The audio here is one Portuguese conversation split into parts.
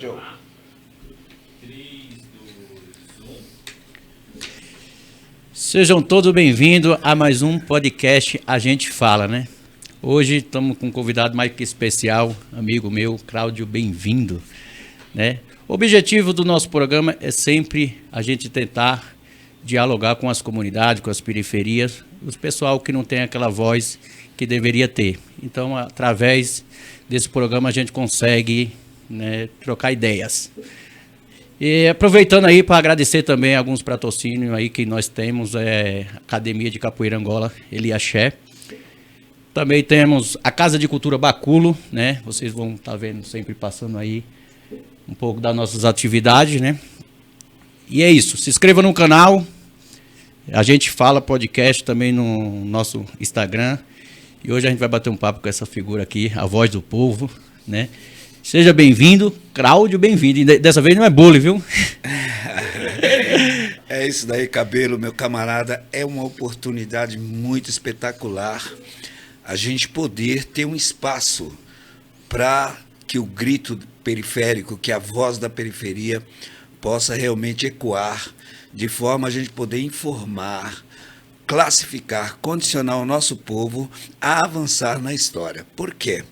Joe. 3, 2, 1. Sejam todos bem-vindos a mais um podcast A Gente Fala, né? Hoje estamos com um convidado mais que especial, amigo meu, Cláudio, bem-vindo, né? O objetivo do nosso programa é sempre a gente tentar dialogar com as comunidades, com as periferias, os pessoal que não tem aquela voz que deveria ter. Então, através desse programa, a gente consegue, né, trocar ideias. E aproveitando aí para agradecer também alguns patrocínios aí que nós temos, Academia de Capoeira Angola, Eliaxé. Também temos a Casa de Cultura Baculo, né? Vocês vão estar vendo sempre passando aí um pouco das nossas atividades, né? E é isso, se inscreva no canal, a gente fala podcast também no nosso Instagram. E hoje a gente vai bater um papo com essa figura aqui, a voz do povo, né? Seja bem-vindo, Cláudio, bem-vindo. E dessa vez não é bullying, viu? É isso daí, Cabelo, meu camarada. É uma oportunidade muito espetacular a gente poder ter um espaço para que o grito periférico, que a voz da periferia possa realmente ecoar, de forma a gente poder informar, classificar, condicionar o nosso povo a avançar na história. Por quê?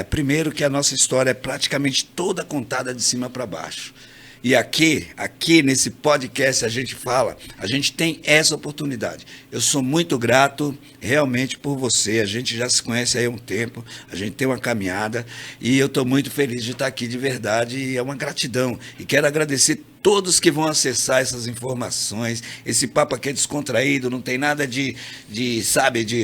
Primeiro que a nossa história é praticamente toda contada de cima para baixo. E aqui nesse podcast a gente tem essa oportunidade. Eu sou muito grato realmente por você, a gente já se conhece aí há um tempo, a gente tem uma caminhada e eu estou muito feliz de estar aqui de verdade e é uma gratidão. E quero agradecer todos que vão acessar essas informações. Esse papo aqui é descontraído, não tem nada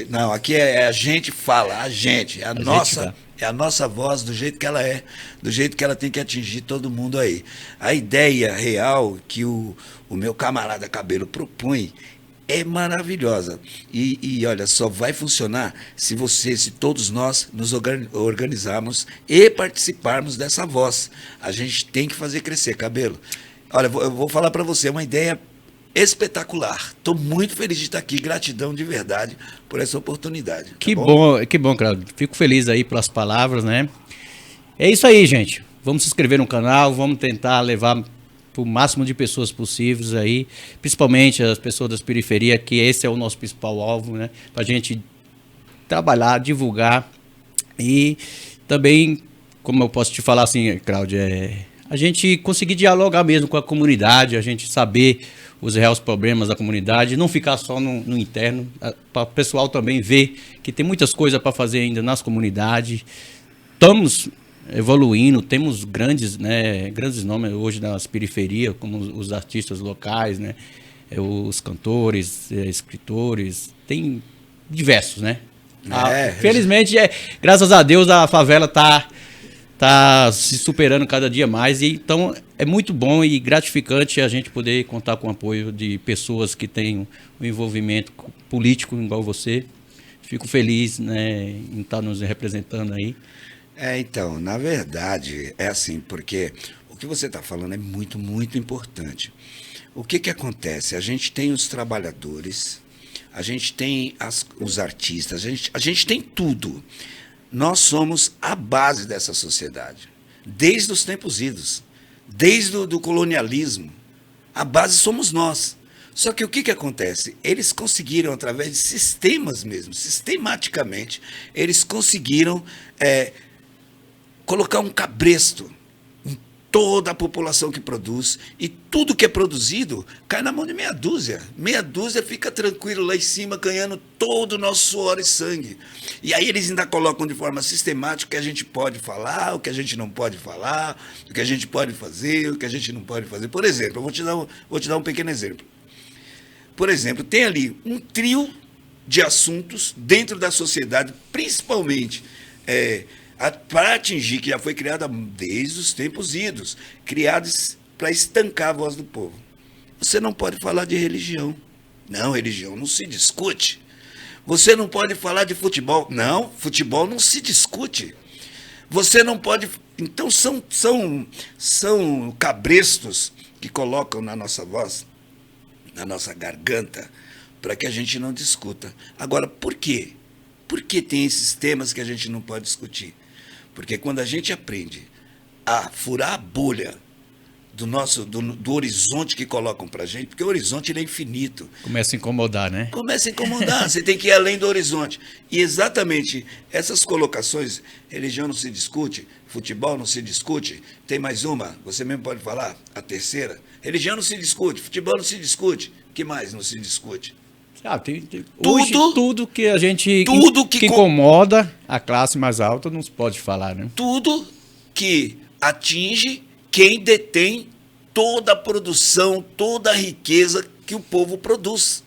não, aqui a gente fala, a gente, é a nossa voz do jeito que ela é, do jeito que ela tem que atingir todo mundo aí. A ideia real que o meu camarada Cabelo propõe é maravilhosa. E olha, só vai funcionar se todos nós nos organizarmos e participarmos dessa voz. A gente tem que fazer crescer, Cabelo. Olha, eu vou falar para você, é uma ideia espetacular. Estou muito feliz de estar aqui. Gratidão de verdade por essa oportunidade. Tá que bom, Cláudio. Fico feliz aí pelas palavras, né? É isso aí, gente. Vamos se inscrever no canal, vamos tentar levar para o máximo de pessoas possíveis aí, principalmente as pessoas das periferias, que esse é o nosso principal alvo, né? Para a gente trabalhar, divulgar e também, como eu posso te falar assim, Cláudio, a gente conseguir dialogar mesmo com a comunidade, a gente saber os reais problemas da comunidade, não ficar só no interno, para o pessoal também ver que tem muitas coisas para fazer ainda nas comunidades. Estamos evoluindo, temos grandes nomes hoje nas periferias, como os artistas locais, né? Os cantores, escritores, tem diversos, né? Felizmente, graças a Deus, a favela tá se superando cada dia mais, e então é muito bom e gratificante a gente poder contar com o apoio de pessoas que têm um envolvimento político igual você. Fico feliz, né, em estar nos representando aí. Então, na verdade, é assim, porque o que você está falando é muito, muito importante. O que acontece? A gente tem os trabalhadores, a gente tem os artistas, a gente tem tudo. Nós somos a base dessa sociedade, desde os tempos idos, desde o colonialismo. A base somos nós. Só que o que acontece? Eles conseguiram, através de sistemas mesmo, sistematicamente, eles conseguiram colocar um cabresto em toda a população que produz, e tudo que é produzido cai na mão de meia dúzia. Meia dúzia fica tranquilo lá em cima, ganhando todo o nosso suor e sangue. E aí eles ainda colocam de forma sistemática o que a gente pode falar, o que a gente não pode falar, o que a gente pode fazer, o que a gente não pode fazer. Por exemplo, eu vou te dar um pequeno exemplo. Por exemplo, tem ali um trio de assuntos dentro da sociedade, principalmente para atingir, que já foi criada desde os tempos idos, criados para estancar a voz do povo. Você não pode falar de religião. Não, religião não se discute. Você não pode falar de futebol. Não, futebol não se discute. Você não pode... Então, são cabrestos que colocam na nossa voz, na nossa garganta, para que a gente não discuta. Agora, por quê? Por que tem esses temas que a gente não pode discutir? Porque quando a gente aprende a furar a bolha do horizonte que colocam para a gente, porque o horizonte ele é infinito. Começa a incomodar, né? Começa a incomodar, você tem que ir além do horizonte. E exatamente essas colocações, religião não se discute, futebol não se discute, tem mais uma, você mesmo pode falar, a terceira. Religião não se discute, futebol não se discute, o que mais não se discute? Hoje, tudo que a gente que incomoda a classe mais alta não se pode falar, né? Tudo que atinge quem detém toda a produção, toda a riqueza que o povo produz.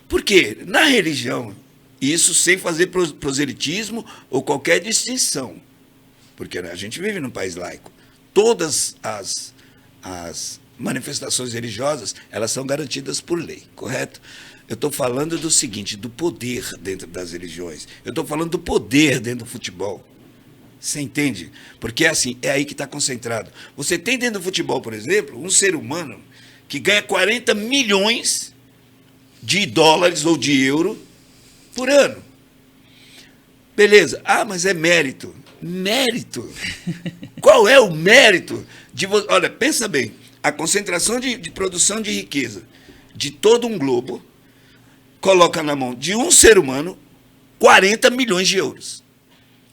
Por quê? Na religião, isso sem fazer proselitismo ou qualquer distinção, porque a gente vive num país laico. Todas as manifestações religiosas, elas são garantidas por lei, correto? Eu estou falando do seguinte, do poder dentro das religiões. Eu estou falando do poder dentro do futebol. Você entende? Porque assim, é aí que está concentrado. Você tem dentro do futebol, por exemplo, um ser humano que ganha 40 milhões de dólares ou de euro por ano. Beleza. Ah, mas é mérito. Mérito? Qual é o mérito de você? Olha, pensa bem. A concentração de produção de riqueza de todo um globo coloca na mão de um ser humano 40 milhões de euros.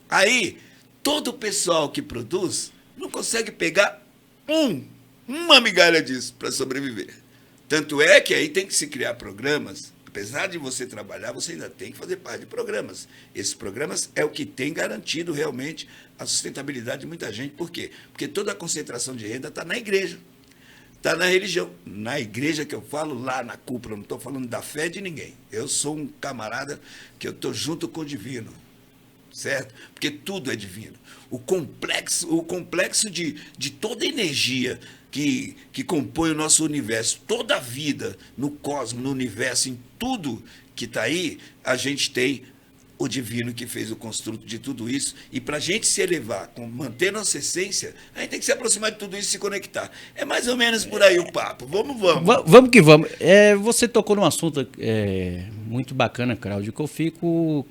Aí, todo o pessoal que produz não consegue pegar uma migalha disso para sobreviver. Tanto é que aí tem que se criar programas. Apesar de você trabalhar, você ainda tem que fazer parte de programas. Esses programas é o que tem garantido realmente a sustentabilidade de muita gente. Por quê? Porque toda a concentração de renda está na igreja, está na religião. Na igreja que eu falo, lá na cúpula, não estou falando da fé de ninguém. Eu sou um camarada que eu estou junto com o divino. Certo? Porque tudo é divino. O complexo de toda a energia que compõe o nosso universo, toda a vida no cosmos, no universo, em tudo que está aí, a gente tem o divino que fez o construto de tudo isso. E para a gente se elevar, manter nossa essência, a gente tem que se aproximar de tudo isso e se conectar. É mais ou menos por aí o papo. Vamos. Vamos que vamos. Você tocou num assunto muito bacana, Cláudio, que eu fico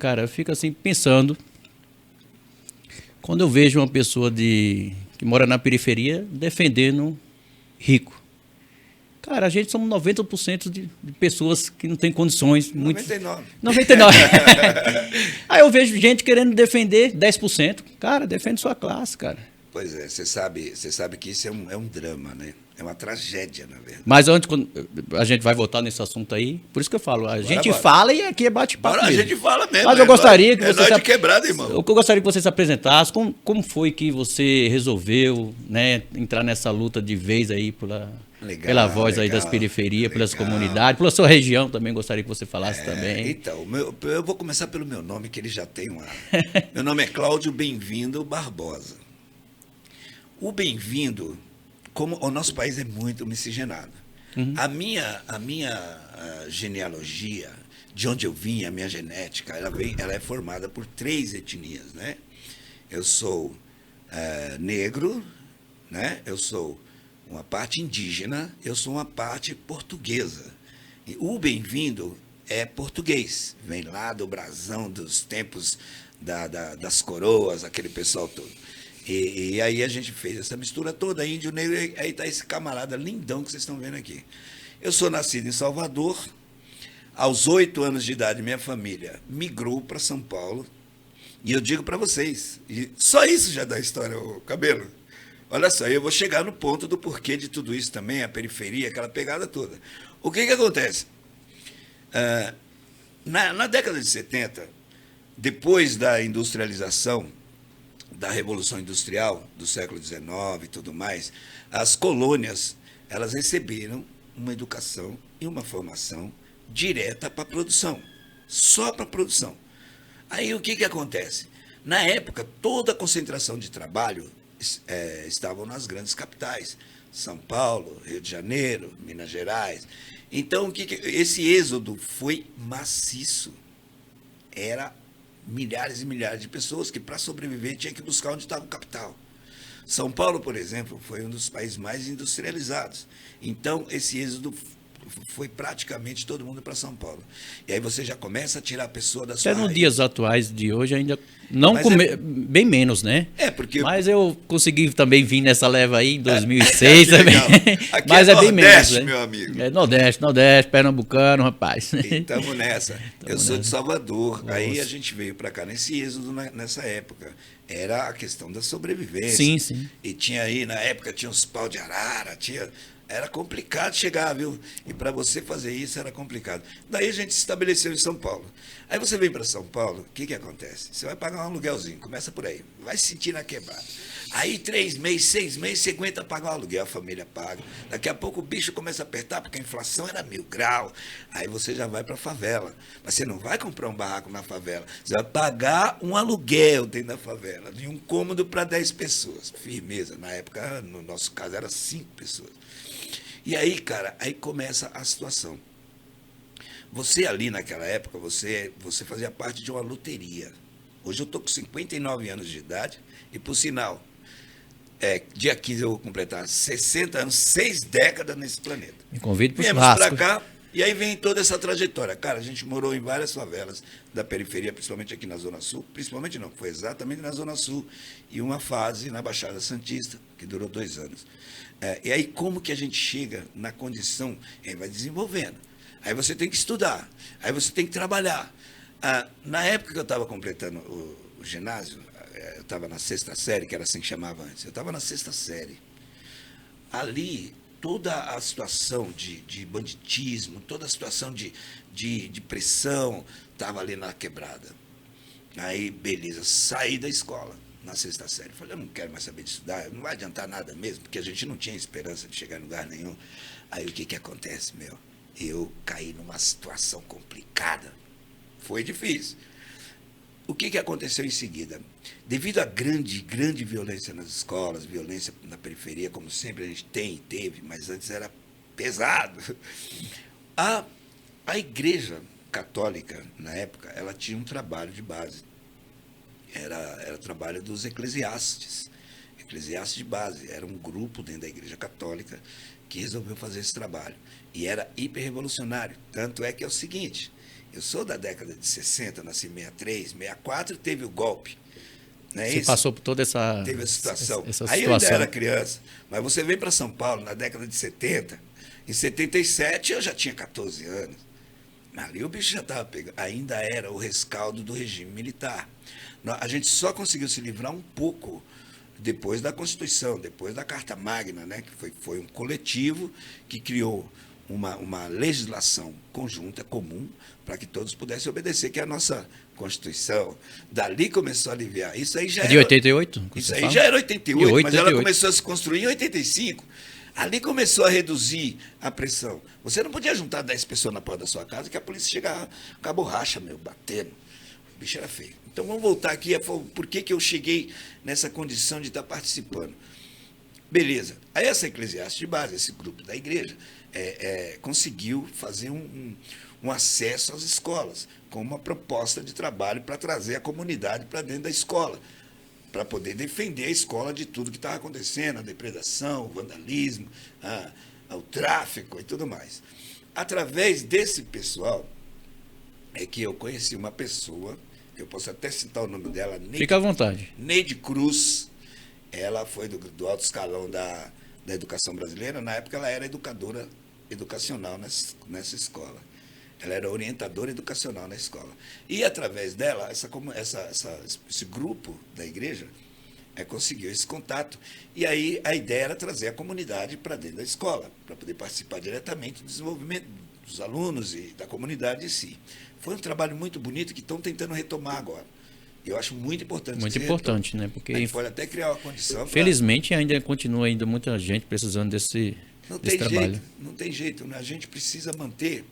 assim pensando. Quando eu vejo uma pessoa que mora na periferia defendendo rico. Cara, a gente somos 90% de pessoas que não têm condições. 99. Aí eu vejo gente querendo defender 10%. Cara, defende sua classe, cara. Pois é, você sabe que isso é um drama, né? É uma tragédia, na verdade. Mas antes, quando a gente vai voltar nesse assunto aí, por isso que eu falo, a gente fala e aqui é bate-papo. A gente fala mesmo. Mas eu gostaria que você. De quebrada, irmão. Eu gostaria que você se apresentasse. Como foi que você resolveu, né, entrar nessa luta de vez aí pela voz aí das periferias, pelas comunidades, pela sua região também, gostaria que você falasse também. Então, eu vou começar pelo meu nome, que ele já tem um ar. Meu nome é Cláudio Bem-vindo Barbosa. O Bem-vindo, como o nosso país é muito miscigenado. A minha genealogia, de onde eu vim, a minha genética, ela é formada por 3 etnias, né? Eu sou negro, né? Eu sou uma parte indígena, eu sou uma parte portuguesa. E o Bem-vindo é português, vem lá do brasão, dos tempos das coroas, aquele pessoal todo. E aí a gente fez essa mistura toda, índio, negro, e aí está esse camarada lindão que vocês estão vendo aqui. Eu sou nascido em Salvador. Aos 8 anos de idade, minha família migrou para São Paulo. E eu digo para vocês, e só isso já dá história, o Cabelo. Olha só, eu vou chegar no ponto do porquê de tudo isso também, a periferia, aquela pegada toda. O que acontece? Na década de 70, depois da industrialização, da Revolução Industrial do século XIX e tudo mais, as colônias, elas receberam uma educação e uma formação direta para a produção, só para a produção. Aí o que acontece? Na época, toda a concentração de trabalho estavam nas grandes capitais, São Paulo, Rio de Janeiro, Minas Gerais. Então, esse êxodo foi maciço. Era milhares e milhares de pessoas que, para sobreviver, tinha que buscar onde estava o capital. São Paulo, por exemplo, foi um dos países mais industrializados. Então, esse êxodo foi praticamente todo mundo para São Paulo. E aí você já começa a tirar a pessoa da sua raiz. Até nos dias atuais de hoje ainda Não Mas bem menos, né? porque... Mas eu consegui também vir nessa leva aí em 2006 que também. legal. Aqui Mas é bem menos, Nordeste, né? meu amigo. É Nordeste, pernambucano, rapaz. E estamos nessa. Eu sou de nessa. Salvador. Aí Nossa. a gente veio para cá nesse êxodo nessa época. Era a questão da sobrevivência. Sim, sim. E tinha aí, na época, tinha uns pau de arara, era complicado chegar, viu? E para você fazer isso era complicado. Daí a gente se estabeleceu em São Paulo. Aí você vem para São Paulo, o que acontece? Você vai pagar um aluguelzinho, começa por aí, vai se sentir na quebrada. Aí 3 meses, 6 meses, você aguenta pagar o aluguel, a família paga. Daqui a pouco o bicho começa a apertar, porque a inflação era 1000 graus. Aí você já vai para a favela. Mas você não vai comprar um barraco na favela, você vai pagar um aluguel dentro da favela, de um cômodo para 10 pessoas. Firmeza, na época, no nosso caso, era 5 pessoas. E aí, cara, aí começa a situação. Você ali naquela época, você fazia parte de uma loteria. Hoje eu estou com 59 anos de idade e, por sinal, dia 15 eu vou completar 60 anos, 6 décadas nesse planeta. Me convido para o Viemos churrasco. para cá e aí vem toda essa trajetória. Cara, a gente morou em várias favelas da periferia, principalmente aqui na Zona Sul. Principalmente não, foi exatamente na Zona Sul. E uma fase na Baixada Santista, que durou 2 anos. E aí como que a gente chega na condição, vai desenvolvendo. Aí você tem que estudar, aí você tem que trabalhar. Na época que eu estava completando o ginásio, eu estava na 6ª série, que era assim que chamava antes. Eu estava na 6ª série. Ali, toda a situação de banditismo, toda a situação de pressão, estava ali na quebrada. Aí, beleza, saí da escola na 6ª série. Falei, eu não quero mais saber de estudar, não vai adiantar nada mesmo, porque a gente não tinha esperança de chegar em lugar nenhum. Aí o que acontece, meu? Eu caí numa situação complicada. Foi difícil. O que aconteceu em seguida? Devido à grande violência nas escolas, violência na periferia, como sempre a gente tem e teve, mas antes era pesado, a Igreja Católica, na época, ela tinha um trabalho de base. Era trabalho dos eclesiastes de base. Era um grupo dentro da Igreja Católica que resolveu fazer esse trabalho. E era hiperrevolucionário. Tanto é que é o seguinte, eu sou da década de 60, nasci em 63, 64, teve o golpe. Não é Você isso? passou por toda essa... Teve a situação. Essa Aí eu ainda situação. era criança, mas você vem para São Paulo na década de 70, em 77 eu já tinha 14 anos. Ali o bicho já estava pegando, ainda era o rescaldo do regime militar. A gente só conseguiu se livrar um pouco depois da Constituição, depois da Carta Magna, né, que foi um coletivo que criou uma legislação conjunta, comum, para que todos pudessem obedecer, que é a nossa Constituição. Dali começou a aliviar. Isso aí já É de 88? Isso aí já era 88, mas 88. ela começou a se construir em 85. Ali começou a reduzir a pressão. Você não podia juntar 10 pessoas na porta da sua casa que a polícia chegava com a borracha, batendo. O bicho era feio. Então vamos voltar aqui a por que eu cheguei nessa condição de estar participando. Beleza. Aí essa eclesiástica de base, esse grupo da igreja, conseguiu fazer um acesso às escolas, com uma proposta de trabalho para trazer a comunidade para dentro da escola, para poder defender a escola de tudo que estava acontecendo, a depredação, o vandalismo, o tráfico e tudo mais. Através desse pessoal é que eu conheci uma pessoa, eu posso até citar o nome dela, Fica à vontade. Neide Cruz. Ela foi do alto escalão da educação brasileira. Na época ela era educadora educacional nessa escola. Ela era orientadora educacional na escola. E através dela, esse grupo da igreja conseguiu esse contato. E aí a ideia era trazer a comunidade para dentro da escola, para poder participar diretamente do desenvolvimento dos alunos e da comunidade em si. Foi um trabalho muito bonito que estão tentando retomar agora. Eu acho muito importante. Muito importante, né? Porque a gente pode até criar uma condição. Felizmente ainda continua muita gente precisando desse trabalho. Não tem jeito. A gente precisa manter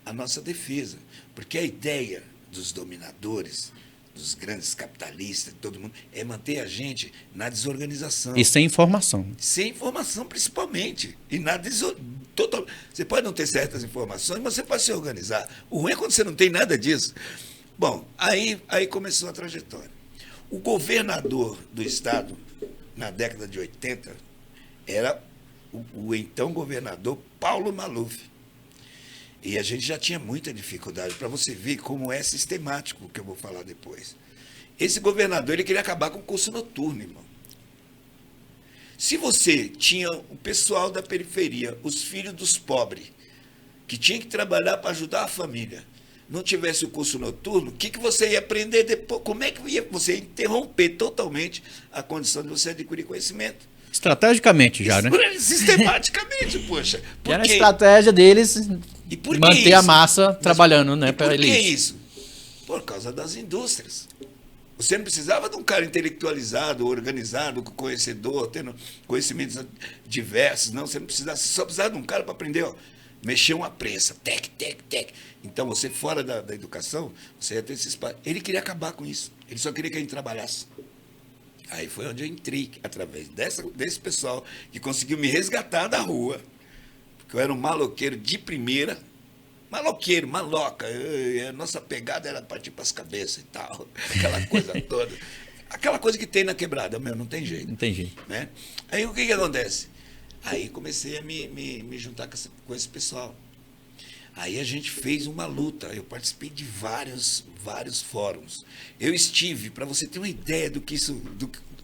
a nossa defesa, porque a ideia dos dominadores, dos grandes capitalistas, de todo mundo, é manter a gente na desorganização. E sem informação. Sem informação, principalmente. E você pode não ter certas informações, mas você pode se organizar. O ruim é quando você não tem nada disso. Bom, aí começou a trajetória. O governador do estado, na década de 80, era o então governador Paulo Maluf. E a gente já tinha muita dificuldade, para você ver como é sistemático o que eu vou falar depois. Esse governador, ele queria acabar com o curso noturno, irmão. Se você tinha o pessoal da periferia, os filhos dos pobres, que tinha que trabalhar para ajudar a família, não tivesse o curso noturno, o que você ia aprender depois? Como é que você ia interromper totalmente a condição de você adquirir conhecimento? Estrategicamente já, né? Sistematicamente, poxa. Que era a estratégia deles manter a massa trabalhando, né? Por que isso? Por causa das indústrias. Você não precisava de um cara intelectualizado, organizado, conhecedor, tendo conhecimentos diversos, não. Você não precisava, você só precisava de um cara para aprender, ó, mexer uma prensa, tec. Então, você fora da educação, você ia ter esse espaço. Ele queria acabar com isso. Ele só queria que a gente trabalhasse. Aí foi onde eu entrei, através desse pessoal que conseguiu me resgatar da rua, porque eu era um maloqueiro de primeira, maloqueiro, maloca, a nossa pegada era partir para as cabeças e tal, aquela coisa toda. Aquela coisa que tem na quebrada, meu, não tem jeito. Não tem jeito. Né? Aí o que acontece? Aí comecei a me juntar com esse pessoal. Aí a gente fez uma luta, eu participei de vários fóruns. Eu estive, para você ter uma ideia do que isso,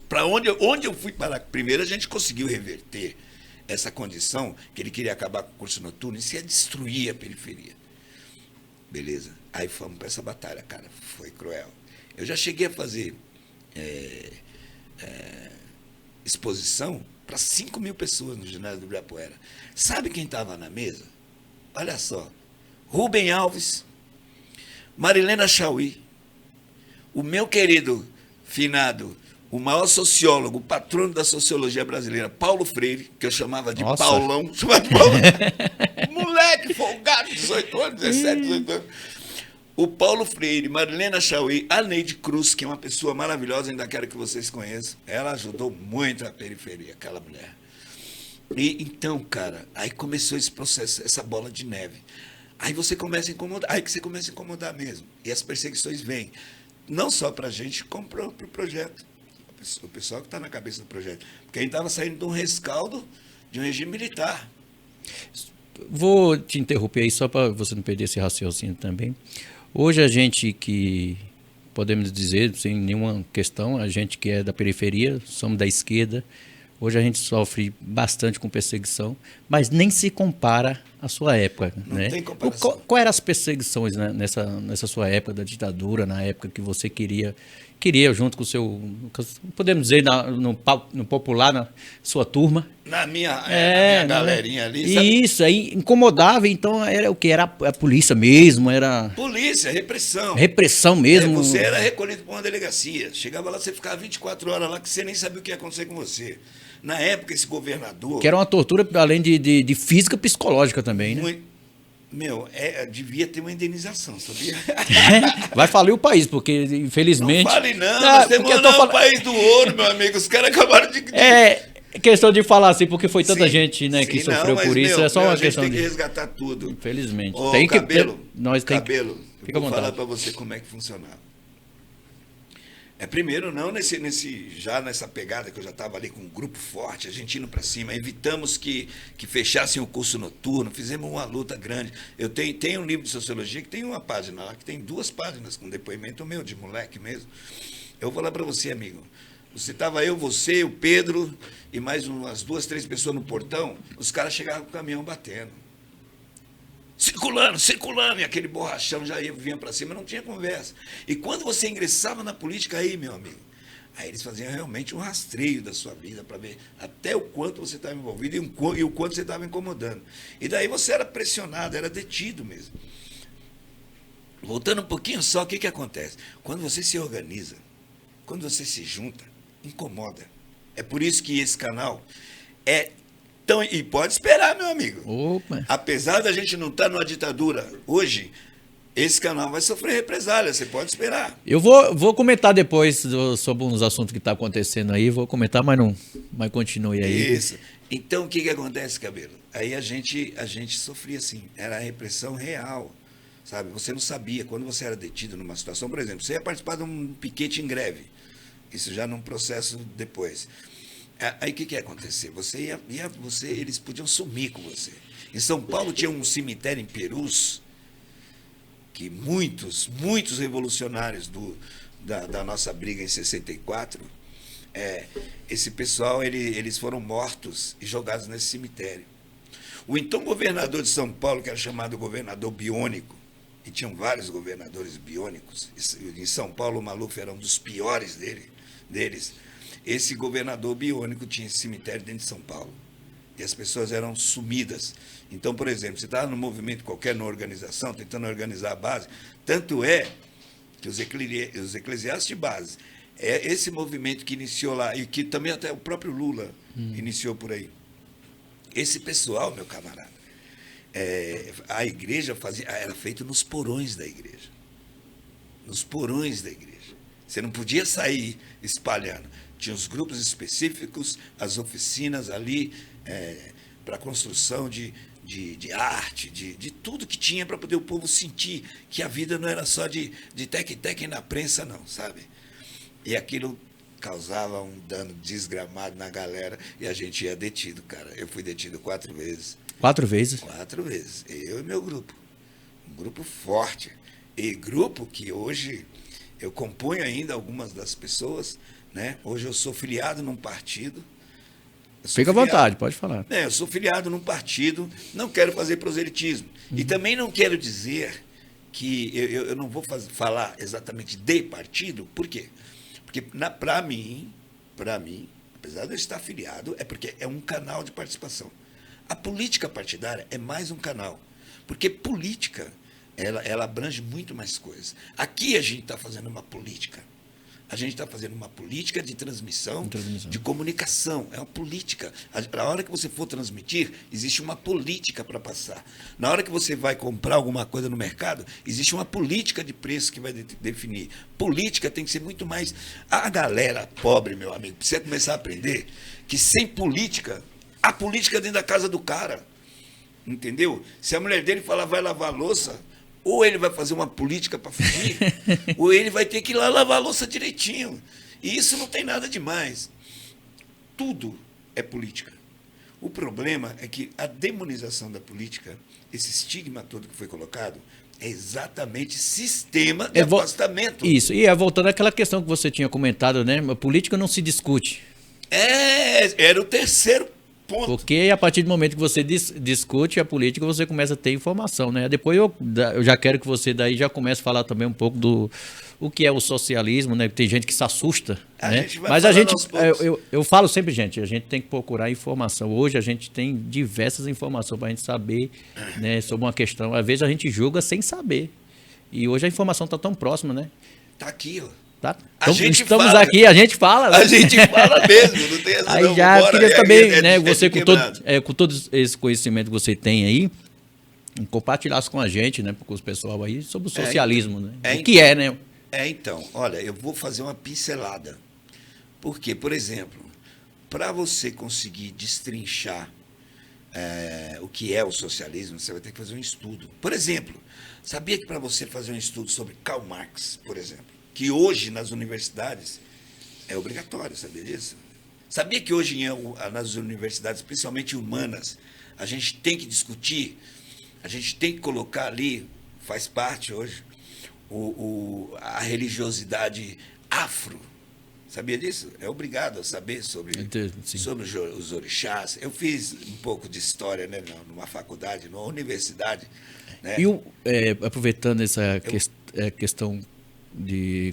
para onde eu fui parar. Primeiro a gente conseguiu reverter essa condição, que ele queria acabar com o curso noturno, isso ia destruir a periferia. Beleza. Aí fomos para essa batalha, cara, foi cruel. Eu já cheguei a fazer exposição para 5.000 pessoas no ginásio do Ibirapuera. Sabe quem estava na mesa? Olha só. Rubem Alves, Marilena Chauí, o meu querido finado, o maior sociólogo, o patrono da sociologia brasileira, Paulo Freire, que eu chamava de Nossa. Paulão, moleque folgado, 18 anos, 17, 18 anos. O Paulo Freire, Marilena Chauí, a Neide Cruz, que é uma pessoa maravilhosa, ainda quero que vocês conheçam. Ela ajudou muito a periferia, aquela mulher. E então, cara, aí começou esse processo, essa bola de neve. Aí você começa a incomodar, aí que você começa a incomodar mesmo. E as perseguições vêm, não só para a gente, como para o projeto. O pessoal que está na cabeça do projeto. Porque a gente estava saindo de um rescaldo de um regime militar. Vou te interromper aí só para você não perder esse raciocínio também. Hoje a gente que, podemos dizer, sem nenhuma questão, a gente que é da periferia, somos da esquerda, hoje a gente sofre bastante com perseguição, mas nem se compara à sua época. Não né? tem comparação. Qual eram as perseguições, né, nessa sua época da ditadura, na época que você queria junto com o seu, podemos dizer, no popular, na sua turma? Na minha galerinha ali. Sabe? Isso, aí incomodava, então era o que? Era a polícia mesmo, era... Polícia, repressão. Repressão mesmo. Você era recolhido para uma delegacia. Chegava lá, você ficava 24 horas lá, que você nem sabia o que ia acontecer com você. Na época, esse governador... Que era uma tortura, além de física, psicológica também, né? Meu, devia ter uma indenização, sabia? Vai falir o país, porque infelizmente... Não fale não, nós temos o país do ouro, meu amigo. Os caras acabaram de... É questão de falar assim, porque foi tanta Sim, gente, né, que sim, sofreu não, por isso. Meu, é só uma questão tem de... que resgatar tudo. Infelizmente. Ô, tem Cabelo, que... Nós tem Cabelo, que... Fica à vou vontade. falar para você como é que funcionava. Primeiro, não já nessa pegada que eu já estava ali com um grupo forte, a gente indo para cima, evitamos que fechassem o curso noturno, fizemos uma luta grande. Eu tenho um livro de sociologia que tem uma página lá, que tem 2 páginas com depoimento meu, de moleque mesmo. Eu vou lá para você, amigo. Você estava você, o Pedro e mais umas 2, 3 pessoas no portão, os caras chegavam com o caminhão batendo. Circulando, e aquele borrachão já vinha para cima, não tinha conversa. E quando você ingressava na política aí, meu amigo, aí eles faziam realmente um rastreio da sua vida para ver até o quanto você estava envolvido e o quanto você estava incomodando. E daí você era pressionado, era detido mesmo. Voltando um pouquinho só, o que acontece? Quando você se organiza, quando você se junta, incomoda. É por isso que esse canal então, e pode esperar, meu amigo. Opa. Apesar da gente não estar numa ditadura hoje, esse canal vai sofrer represália, você pode esperar. Eu vou comentar depois sobre uns assuntos que estão acontecendo aí, vou comentar, mas continue aí. Isso. Então, o que acontece, Cabelo? Aí a gente sofria assim, era a repressão real, sabe? Você não sabia, quando você era detido numa situação, por exemplo, você ia participar de um piquete em greve, isso já num processo depois. Aí o que ia acontecer? Eles podiam sumir com você. Em São Paulo tinha um cemitério em Perus que muitos revolucionários da nossa briga em 64, esse pessoal, eles foram mortos e jogados nesse cemitério. O então governador de São Paulo, que era chamado governador biônico, e tinham vários governadores biônicos, em São Paulo o Maluf era um dos piores deles, esse governador biônico tinha esse cemitério dentro de São Paulo. E as pessoas eram sumidas. Então, por exemplo, você estava no movimento qualquer, numa organização, tentando organizar a base, tanto é que os eclesiásticos de base, é esse movimento que iniciou lá, e que também até o próprio Lula iniciou por aí. Esse pessoal, meu camarada, a igreja era feita nos porões da igreja. Nos porões da igreja. Você não podia sair espalhando. Tinha os grupos específicos, as oficinas ali, para construção de arte, de tudo que tinha para poder o povo sentir que a vida não era só de tec-tec na prensa, não, sabe? E aquilo causava um dano desgramado na galera e a gente ia detido, cara. Eu fui detido 4 vezes. 4 vezes? 4 vezes. Eu e meu grupo. Um grupo forte. E grupo que hoje eu componho ainda algumas das pessoas, né? Hoje eu sou filiado num partido. Fica à vontade, pode falar. Eu sou filiado num partido, não quero fazer proselitismo. E também não quero dizer que eu não vou falar exatamente de partido, por quê? Porque, para mim, apesar de eu estar afiliado, é porque é um canal de participação. A política partidária é mais um canal, porque política, ela abrange muito mais coisas. Aqui a gente está fazendo uma política. A gente está fazendo uma política de transmissão, de comunicação. É uma política. Na hora que você for transmitir, existe uma política para passar. Na hora que você vai comprar alguma coisa no mercado, existe uma política de preço que vai definir. Política tem que ser muito mais... A galera pobre, meu amigo, precisa começar a aprender que sem política, a política é dentro da casa do cara. Entendeu? Se a mulher dele falar vai lavar a louça... Ou ele vai fazer uma política para fugir, ou ele vai ter que ir lá lavar a louça direitinho. E isso não tem nada demais. Tudo é política. O problema é que a demonização da política, esse estigma todo que foi colocado, é exatamente sistema de afastamento. Isso, e voltando àquela questão que você tinha comentado, né? A política não se discute. Era o terceiro ponto. Porque a partir do momento que você discute a política, você começa a ter informação, né? Depois eu já quero que você daí já comece a falar também um pouco do o que é o socialismo, né? Tem gente que se assusta, né? Mas a gente, eu falo sempre, gente, a gente tem que procurar informação. Hoje a gente tem diversas informações para a gente saber, né, sobre uma questão. Às vezes a gente julga sem saber. E hoje a informação está tão próxima, né? Está aqui, ó. Tá? Então, estamos fala, aqui, a gente fala. Né? A gente fala mesmo, não tem essa aí já queria também, né, você com todo esse conhecimento que você tem aí, compartilhasse com a gente, né, com os pessoal aí, sobre o socialismo, né? O que é, né? Então, olha, eu vou fazer uma pincelada. Porque, por exemplo, para você conseguir destrinchar o que é o socialismo, você vai ter que fazer um estudo. Por exemplo, sabia que para você fazer um estudo sobre Karl Marx, por exemplo, que hoje nas universidades é obrigatório, sabia disso? Sabia que hoje nas universidades, principalmente humanas, a gente tem que discutir, a gente tem que colocar ali, faz parte hoje, a religiosidade afro. Sabia disso? É obrigado a saber sobre os orixás. Eu fiz um pouco de história, né, numa faculdade, numa universidade. Né? E aproveitando essa questão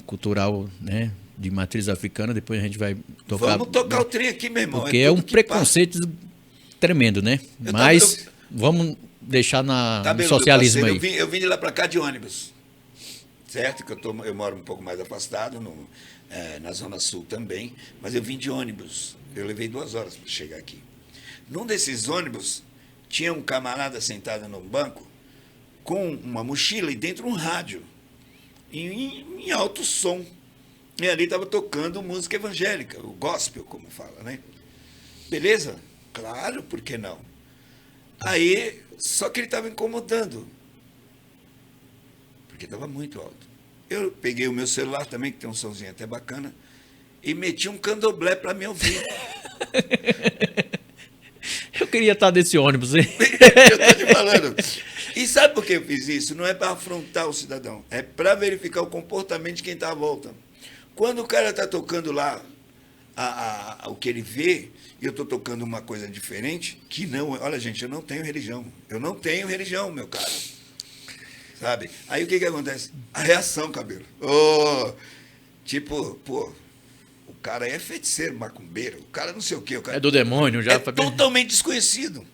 cultural, né, de matriz africana, depois a gente vai tocar... Vamos tocar o trem aqui, meu irmão. Porque é um preconceito tremendo, né? Mas vamos deixar no socialismo aí. Eu vim de lá para cá de ônibus, certo? Que eu moro um pouco mais afastado, na Zona Sul também, mas eu vim de ônibus. Eu levei 2 horas para chegar aqui. Num desses ônibus, tinha um camarada sentado num banco com uma mochila e dentro um rádio. Em alto som. E ali estava tocando música evangélica, o gospel, como fala, né? Beleza? Claro, por que não? Aí, só que ele estava incomodando. Porque estava muito alto. Eu peguei o meu celular também, que tem um somzinho até bacana, e meti um candomblé para me ouvir. Eu queria estar nesse ônibus, hein? Eu estou te falando. E sabe por que eu fiz isso? Não é para afrontar o cidadão, é para verificar o comportamento de quem está à volta. Quando o cara está tocando lá o que ele vê, e eu estou tocando uma coisa diferente, que não... Olha, gente, eu não tenho religião. Eu não tenho religião, meu cara. Sabe? Aí o que acontece? A reação, Cabelo. Tipo, pô, o cara é feiticeiro, macumbeiro, o cara não sei o quê. O cara É do demônio já. é totalmente desconhecido.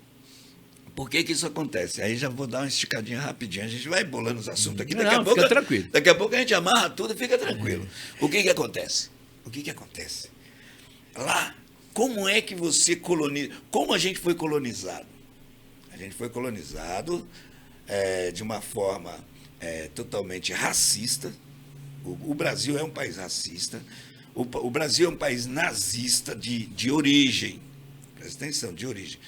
Por que isso acontece? Aí já vou dar uma esticadinha rapidinho. A gente vai bolando os assuntos aqui. Não, fica tranquilo. Daqui a pouco a gente amarra tudo e fica tranquilo. O que acontece? Lá, como é que você coloniza? Como a gente foi colonizado? A gente foi colonizado de uma forma totalmente racista. O Brasil é um país racista. O Brasil é um país nazista de origem. Presta atenção, de origem.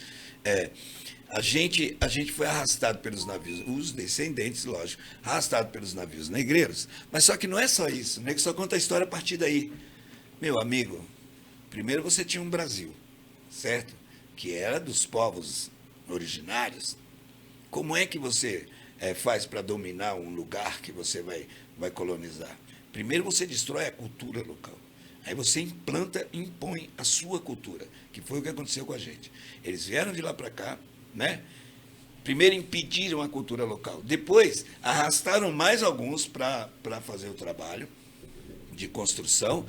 A gente foi arrastado pelos navios, os descendentes, lógico, arrastado pelos navios negreiros, mas só que não é só isso, o negro só conta a história a partir daí. Meu amigo, primeiro você tinha um Brasil, certo? Que era dos povos originários. Como é que você faz para dominar um lugar que você vai colonizar? Primeiro você destrói a cultura local. Aí você impõe a sua cultura, que foi o que aconteceu com a gente. Eles vieram de lá para cá, né? Primeiro impediram a cultura local, depois arrastaram mais alguns para fazer o trabalho de construção.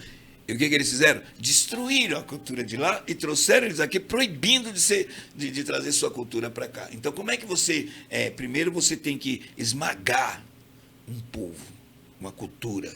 E o que eles fizeram? Destruíram a cultura de lá e trouxeram eles aqui, proibindo de trazer sua cultura para cá. Então, como é que você... primeiro você tem que esmagar um povo, uma cultura.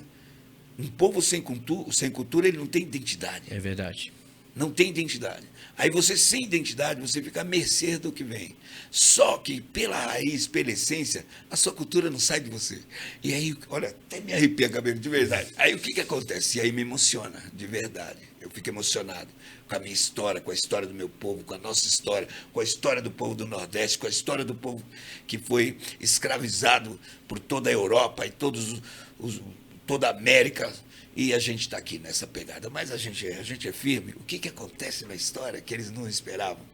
Um povo sem cultura, ele não tem identidade. É verdade. Não tem identidade. Aí você, sem identidade, você fica à mercê do que vem. Só que, pela raiz, pela essência, a sua cultura não sai de você. E aí, olha, até me arrepia cabelo, de verdade. Aí o que acontece? E aí me emociona, de verdade. Eu fico emocionado com a minha história, com a história do meu povo, com a nossa história, com a história do povo do Nordeste, com a história do povo que foi escravizado por toda a Europa e toda a América. E a gente está aqui nessa pegada, mas a gente é firme. O que acontece na história que eles não esperavam?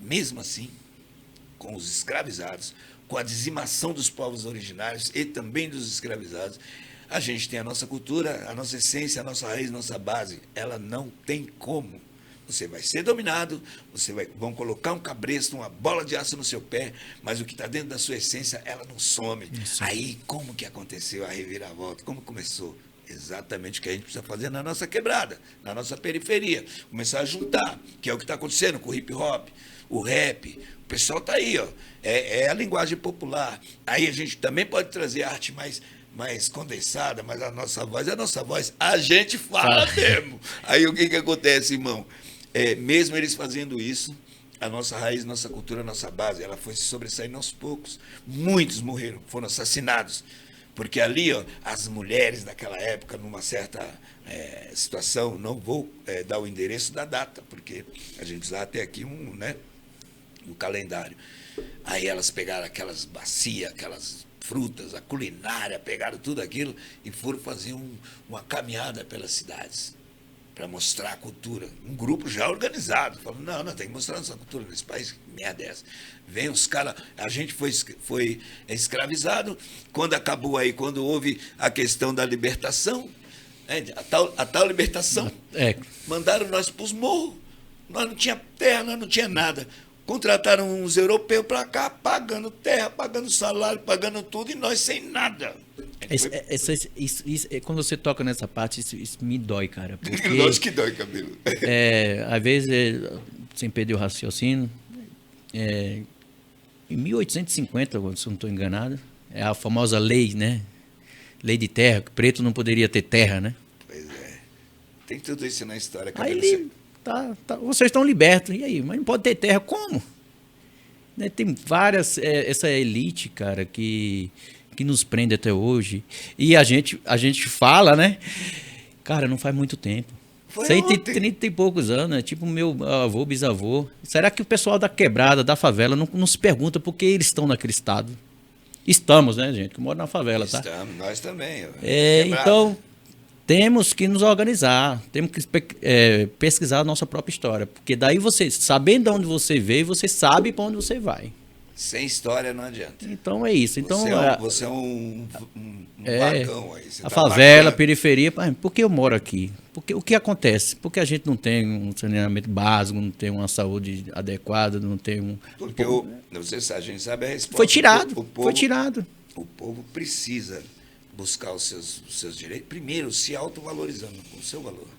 Mesmo assim, com os escravizados, com a dizimação dos povos originários e também dos escravizados, a gente tem a nossa cultura, a nossa essência, a nossa raiz, a nossa base. Ela não tem como. Você vai ser dominado, vão colocar um cabresto, uma bola de aço no seu pé, mas o que está dentro da sua essência, ela não some. Isso. Aí, como que aconteceu a reviravolta? Como começou? Exatamente o que a gente precisa fazer na nossa quebrada, na nossa periferia. Começar a juntar, que é o que está acontecendo com o hip hop, o rap. O pessoal está aí, ó. É a linguagem popular. Aí a gente também pode trazer arte mais condensada, mas a nossa voz é a nossa voz. A gente fala mesmo. Aí o que acontece, irmão? Mesmo eles fazendo isso, a nossa raiz, nossa cultura, nossa base, ela foi se sobressaindo aos poucos. Muitos morreram, foram assassinados. Porque ali, ó, as mulheres daquela época, numa certa situação, não vou dar o endereço da data, porque a gente precisava ter aqui um calendário. Aí elas pegaram aquelas bacias, aquelas frutas, a culinária, pegaram tudo aquilo e foram fazer uma caminhada pelas cidades para mostrar a cultura. Um grupo já organizado, falando, não, tem que mostrar nossa cultura nesse país, que merda é essa? Vem os caras, a gente foi escravizado, quando acabou aí, quando houve a questão da libertação, a tal libertação, mandaram nós para os morros, nós não tinha terra, nós não tinha nada. Contrataram uns europeus para cá, pagando terra, pagando salário, pagando tudo, e nós sem nada. Quando você toca nessa parte, isso me dói, cara. Porque, lógico que dói, cabelo. Às vezes, sem perder o raciocínio, em 1850, se eu não estou enganado, é a famosa lei, né? Lei de terra, que preto não poderia ter terra, né? Pois é. Tem tudo isso na história, cabelo. Aí vocês estão libertos. E aí? Mas não pode ter terra. Como? Né? Tem várias... essa elite, cara, que nos prende até hoje. E a gente fala, né? Cara, não faz muito tempo. Foi 30 e poucos anos, né? Tipo meu avô, bisavô. Será que o pessoal da quebrada, da favela, não se pergunta por que eles estão naquele estado? Estamos, né, gente? Que mora na favela, tá? Estamos, nós também. Então... Temos que nos organizar, temos que pesquisar a nossa própria história. Porque daí você, sabendo de onde você veio, você sabe para onde você vai. Sem história não adianta. Então é isso. Então, Você é um é, vagão aí. Você a tá favela, a vagando. periferia, mas por que eu moro aqui? Porque o que acontece? Porque a gente não tem um saneamento básico, não tem uma saúde adequada, não tem um. Porque a gente sabe a resposta. Foi tirado, O povo, foi tirado. O povo precisa buscar os seus direitos, primeiro se autovalorizando com o seu valor.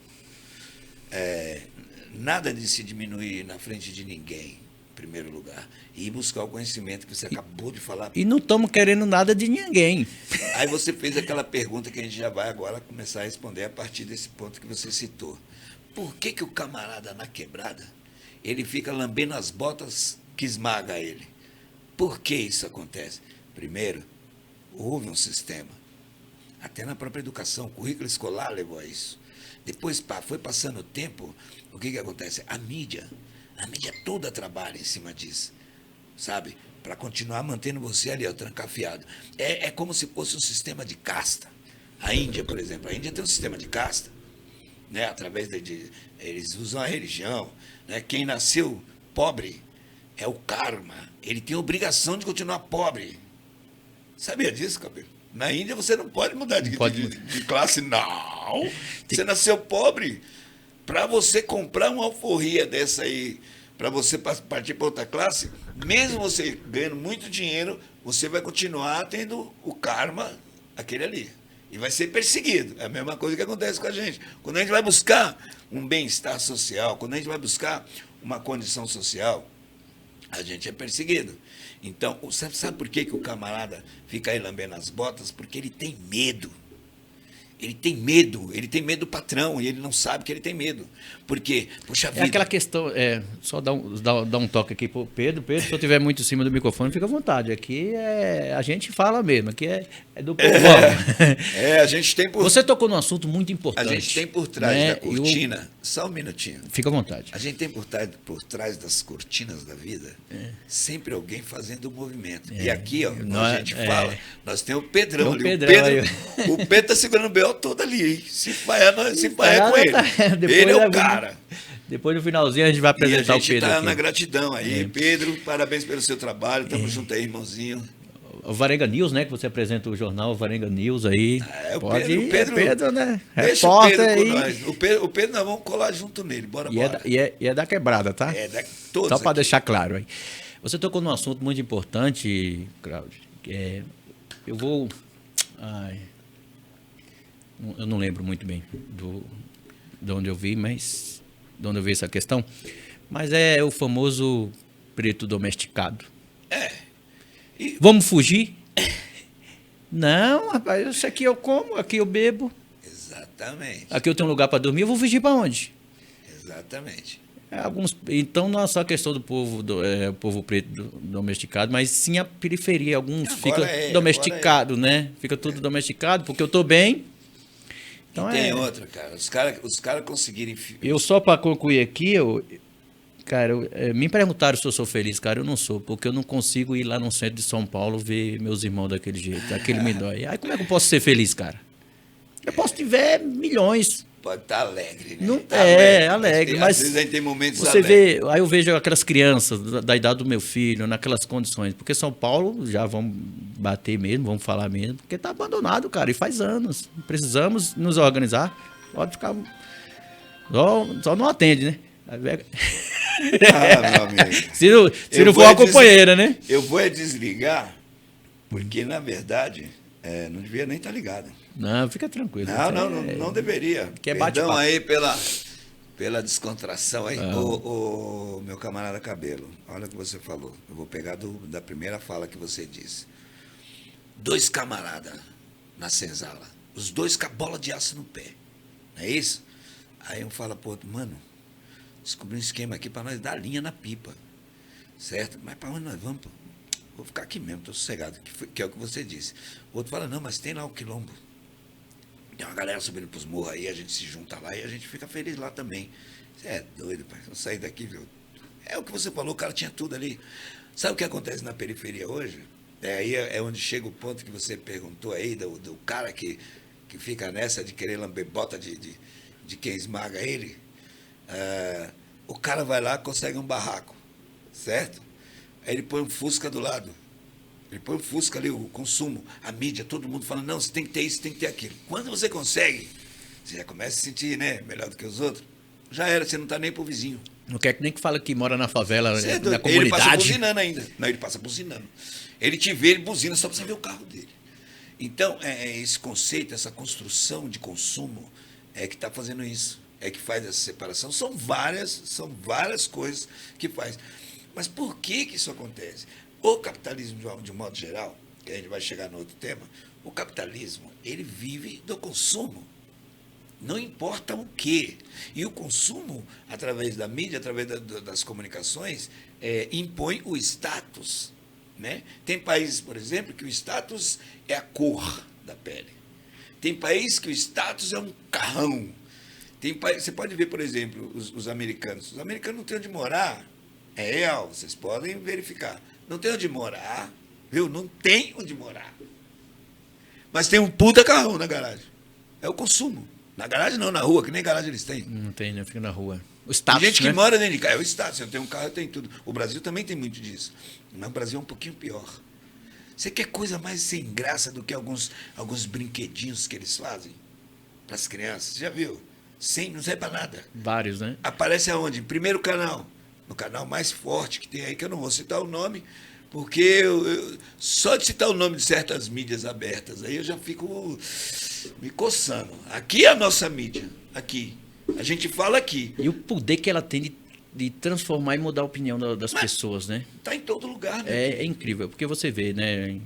Nada de se diminuir na frente de ninguém, em primeiro lugar. E buscar o conhecimento que você acabou de falar. E não estamos querendo nada de ninguém. Aí você fez aquela pergunta que a gente já vai agora começar a responder a partir desse ponto que você citou. Por que o camarada na quebrada, ele fica lambendo as botas que esmaga ele? Por que isso acontece? Primeiro, houve um sistema. Até na própria educação, o currículo escolar levou a isso. Depois foi passando o tempo, o que acontece? A mídia toda trabalha em cima disso, sabe? Para continuar mantendo você ali, ó, trancafiado. É como se fosse um sistema de casta. A Índia, por exemplo, a Índia tem um sistema de casta, né? Através eles usam a religião, né? Quem nasceu pobre é o karma. Ele tem a obrigação de continuar pobre. Sabia disso, Cabelo? Na Índia você não pode mudar de classe, não. Você nasceu pobre. Para você comprar uma alforria dessa aí, para você partir para outra classe, mesmo você ganhando muito dinheiro, você vai continuar tendo o karma, aquele ali. E vai ser perseguido. É a mesma coisa que acontece com a gente. Quando a gente vai buscar um bem-estar social, quando a gente vai buscar uma condição social, a gente é perseguido. Então, sabe por que o camarada fica aí lambendo as botas? Porque ele tem medo. Ele tem medo do patrão, e ele não sabe que ele tem medo. Porque, puxa vida... É aquela questão, só dar um toque aqui pro Pedro. Pedro, se eu estiver muito em cima do microfone, fica à vontade. Aqui a gente fala mesmo, aqui é do povo. A gente tem por... Você tocou num assunto muito importante. A gente tem por trás, né? da cortina... Só um minutinho. Fica à vontade. A gente tem por trás das cortinas da vida sempre alguém fazendo o movimento. E aqui, ó, a gente fala, nós temos o Pedrão ali. O Pedro está segurando o B.O. todo ali, hein? Se paiar com ele. Ele é o cara. Depois no finalzinho a gente vai apresentar o Pedro. A gente está aqui. na gratidão aí. Pedro, parabéns pelo seu trabalho. Tamo junto aí, irmãozinho. O Varenga News, né? Que você apresenta o jornal Varenga News aí. Pedro, né? Deixa o Pedro com nós. O Pedro, nós vamos colar junto nele. Bora. E é da quebrada, tá? Só para deixar claro aí. Você tocou num assunto muito importante, Cláudio. Eu vou... eu não lembro muito bem de onde eu vi, mas... De onde eu vi essa questão. Mas é o famoso preto domesticado. Vamos fugir? Não, rapaz, isso aqui eu como, aqui eu bebo. Exatamente. Aqui eu tenho um lugar para dormir, eu vou fugir para onde? Exatamente. Então não é só a questão do povo, povo preto domesticado, mas sim a periferia. Alguns ficam domesticados, né? Fica tudo domesticado, porque eu estou bem. Então tem outra, cara. Os caras conseguirem... Eu só para concluir aqui, cara, me perguntaram se eu sou feliz, cara, eu não sou, porque eu não consigo ir lá no centro de São Paulo ver meus irmãos daquele jeito, aquele me dói. Aí como é que eu posso ser feliz, cara? Eu posso tiver milhões. Pode estar alegre, né? Não, alegre, mas às vezes a gente tem momentos você alegres. Aí eu vejo aquelas crianças da idade do meu filho, naquelas condições, porque São Paulo já vamos bater mesmo, vamos falar mesmo, porque está abandonado, cara, e faz anos. Precisamos nos organizar, pode ficar... Só não atende, né? Meu amigo. Se não for a companheira, né? Eu vou desligar, porque, na verdade, não devia nem estar ligado. Não, fica tranquilo. Não deveria. Que Perdão aí pela descontração aí. Ô, meu camarada Cabelo, olha o que você falou. Eu vou pegar da primeira fala que você disse. 2 camaradas na senzala. Os 2 com a bola de aço no pé. Não é isso? Aí um fala pro outro, mano, descobri um esquema aqui para nós dar linha na pipa. Certo? Mas para onde nós vamos? Pô? Vou ficar aqui mesmo, tô sossegado, que é o que você disse. O outro fala, não, mas tem lá o quilombo. Tem uma galera subindo pros morros aí, a gente se junta lá e a gente fica feliz lá também. Você é doido, pai. Eu saí daqui, viu? É o que você falou, o cara tinha tudo ali. Sabe o que acontece na periferia hoje? Aí é onde chega o ponto que você perguntou aí, do cara que fica nessa de querer lamber bota de quem esmaga ele. O cara vai lá, consegue um barraco, certo? Aí ele põe um Fusca do lado. Ele põe um Fusca ali, o consumo, a mídia, todo mundo falando, não, você tem que ter isso, tem que ter aquilo. Quando você consegue, você já começa a se sentir, né, melhor do que os outros. Já era, você não está nem pro vizinho. Não quer nem que fala que mora na favela, Você é na doido. comunidade. Ele passa buzinando ainda. Não, ele passa buzinando. Ele te vê, ele buzina só para você ver o carro dele. Então, esse conceito, essa construção de consumo é que está fazendo isso. É que faz essa separação. São várias coisas que faz. Mas por que isso acontece? O capitalismo, de um modo geral, que a gente vai chegar no outro tema, o capitalismo, ele vive do consumo. Não importa o quê. E o consumo, através da mídia, através das comunicações, impõe o status. Né? Tem países, por exemplo, que o status é a cor da pele. Tem países que o status é um carrão. Você pode ver, por exemplo, os americanos. Os americanos não têm onde morar. É real, vocês podem verificar. Não tem onde morar, viu? Não tem onde morar. Mas tem um puta carrão na garagem. É o consumo. Na garagem não, na rua, que nem garagem eles têm. Não tem, né? Fica na rua. O status, tem gente né? que mora dentro de casa. É o status. Eu tenho um carro, eu tenho tudo. O Brasil também tem muito disso. Mas o Brasil é um pouquinho pior. Você quer coisa mais sem graça do que alguns brinquedinhos que eles fazem para as crianças? Já viu? Não serve para nada. Vários, né? Aparece aonde? Em primeiro canal. No canal mais forte que tem aí, que eu não vou citar o nome, porque só de citar o nome de certas mídias abertas, aí eu já fico me coçando. Aqui é a nossa mídia. Aqui. A gente fala aqui. E o poder que ela tem de transformar e mudar a opinião das pessoas, né? Está em todo lugar, né? É incrível, porque você vê, né?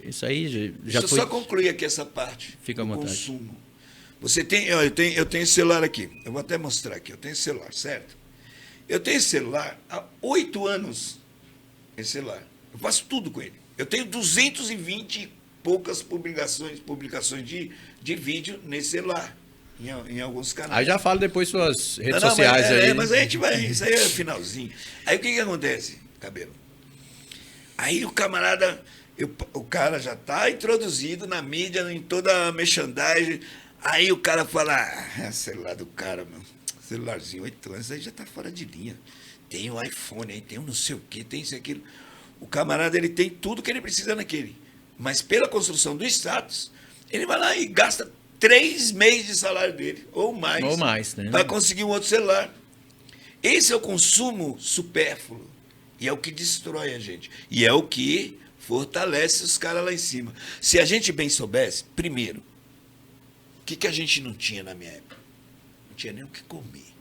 Isso aí já Deixa foi... eu só concluir aqui essa parte. Fica à vontade. Consumo. Você tem, eu tenho celular aqui. Eu vou até mostrar aqui. Eu tenho celular, certo? Eu tenho celular há 8 anos. Esse celular. Eu faço tudo com ele. Eu tenho 220 e poucas publicações de vídeo nesse celular. Em alguns canais. Aí já fala depois suas redes sociais aí. Mas a gente vai. Isso aí é finalzinho. Aí o que acontece, Cabelo? Aí o camarada. O cara já está introduzido na mídia, em toda a merchandising. Aí o cara fala, celular do cara, meu. Celularzinho, 8 anos, aí já está fora de linha. Tem o iPhone, aí tem um não sei o quê, tem isso e aquilo. O camarada, ele tem tudo que ele precisa naquele. Mas pela construção do status, ele vai lá e gasta 3 meses de salário dele, ou mais, né? Para conseguir um outro celular. Esse é o consumo supérfluo. E é o que destrói a gente. E é o que fortalece os caras lá em cima. Se a gente bem soubesse, primeiro, o que a gente não tinha na minha época? Não tinha nem o que comer.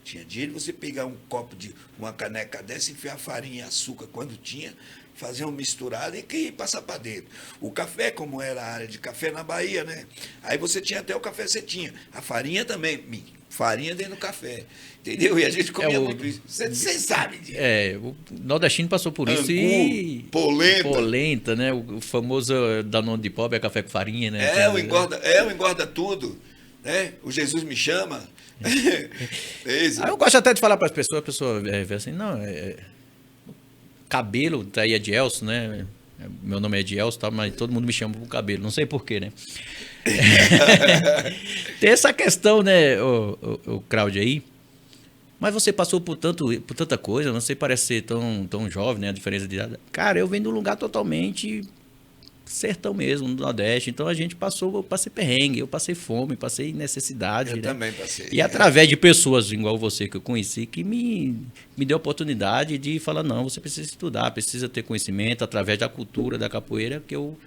Tinha dinheiro você pegar um copo de uma caneca dessa, enfiar farinha e açúcar quando tinha, fazer uma misturada e passar para dentro. O café, como era a área de café na Bahia, né? Aí você tinha até o café, você tinha. A farinha também, farinha dentro do café. Entendeu? E a gente comia muito isso. Você sabe disso. O nordestino passou por isso. Angu, polenta, né? O famoso Danone de pobre é café com farinha, né? O engorda tudo. Né? O Jesus me chama. Eu gosto até de falar para as pessoas, a pessoa vê assim, não, cabelo, tá aí Edielson, né? Meu nome é Edielson, tá, mas todo mundo me chama por cabelo, não sei porquê, né? Tem essa questão, né, o Cláudio aí, mas você passou por tanta coisa, você parece ser tão jovem, né? A diferença de idade. Cara, eu venho de um lugar totalmente sertão mesmo, no Nordeste. Então a gente eu passei perrengue, eu passei fome, passei necessidade. Eu né? também passei. E através de pessoas igual você que eu conheci, que me deu a oportunidade de falar, não, você precisa estudar, precisa ter conhecimento, através da cultura, da capoeira, que eu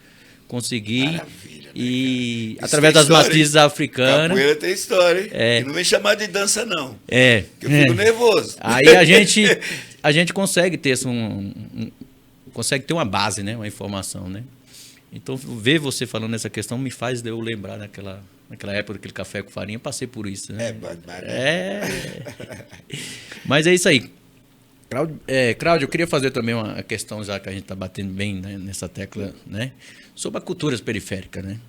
consegui. Maravilha, né, e através das história, matrizes africanas. Capoeira tem história, hein? E não vem chamar de dança, não. Que eu fico nervoso. Aí a gente consegue ter consegue ter uma base, né? Uma informação, né? Então, ver você falando nessa questão me faz eu lembrar naquela época, daquele café com farinha, passei por isso, né? Mas é isso aí. Cláudio, eu queria fazer também uma questão, já que a gente está batendo bem, né, nessa tecla, né? Sobre a cultura periférica, né?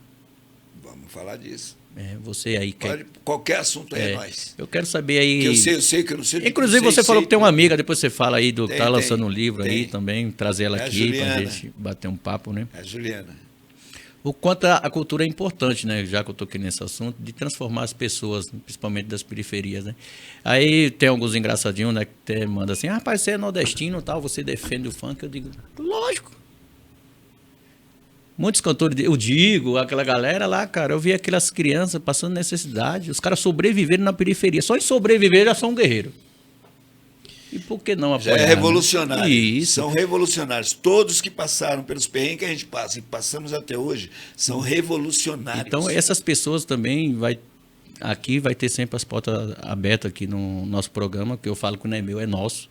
Vamos falar disso. Você aí quer... Qualquer assunto aí é nós. Eu quero saber aí... Que eu sei, que eu não sei... Inclusive, você falou que tem uma amiga, depois você fala aí que tá lançando um livro tem. aí também, trazer ela aqui pra gente bater um papo, né? É a Juliana. O quanto a cultura é importante, né? Já que eu toquei nesse assunto, de transformar as pessoas, principalmente das periferias, né? Aí tem alguns engraçadinhos, né? Que até manda assim, rapaz, você é nordestino e tal, você defende o funk. Eu digo, lógico. Muitos cantores, eu digo, aquela galera lá, cara, eu vi aquelas crianças passando necessidade, os caras sobreviveram na periferia. Só em sobreviver já são um guerreiro. E por que não apoiar? Já é revolucionário. Né? Isso. São revolucionários. Todos que passaram pelos perrengues que a gente passa e passamos até hoje são revolucionários. Então, essas pessoas também aqui vai ter sempre as portas abertas aqui no nosso programa, que eu falo que não é meu, é nosso,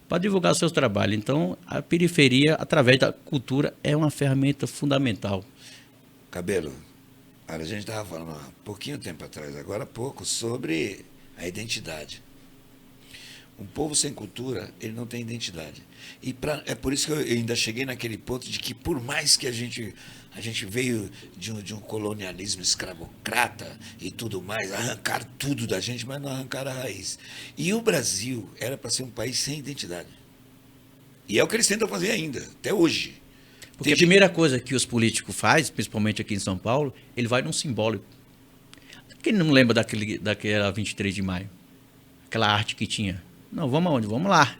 para divulgar seus trabalhos. Então, a periferia, através da cultura, é uma ferramenta fundamental. Cabelo, a gente estava falando há pouquinho tempo atrás, agora há pouco, sobre a identidade. Um povo sem cultura, ele não tem identidade. E é por isso que eu ainda cheguei naquele ponto de que, por mais que a gente veio de um colonialismo escravocrata e tudo mais, arrancaram tudo da gente, mas não arrancaram a raiz. E o Brasil era para ser um país sem identidade. E é o que eles tentam fazer ainda, até hoje. Porque a primeira coisa que os políticos fazem, principalmente aqui em São Paulo, ele vai num simbólico. Quem não lembra daquela 23 de maio? Aquela arte que tinha. Não, vamos aonde? Vamos lá.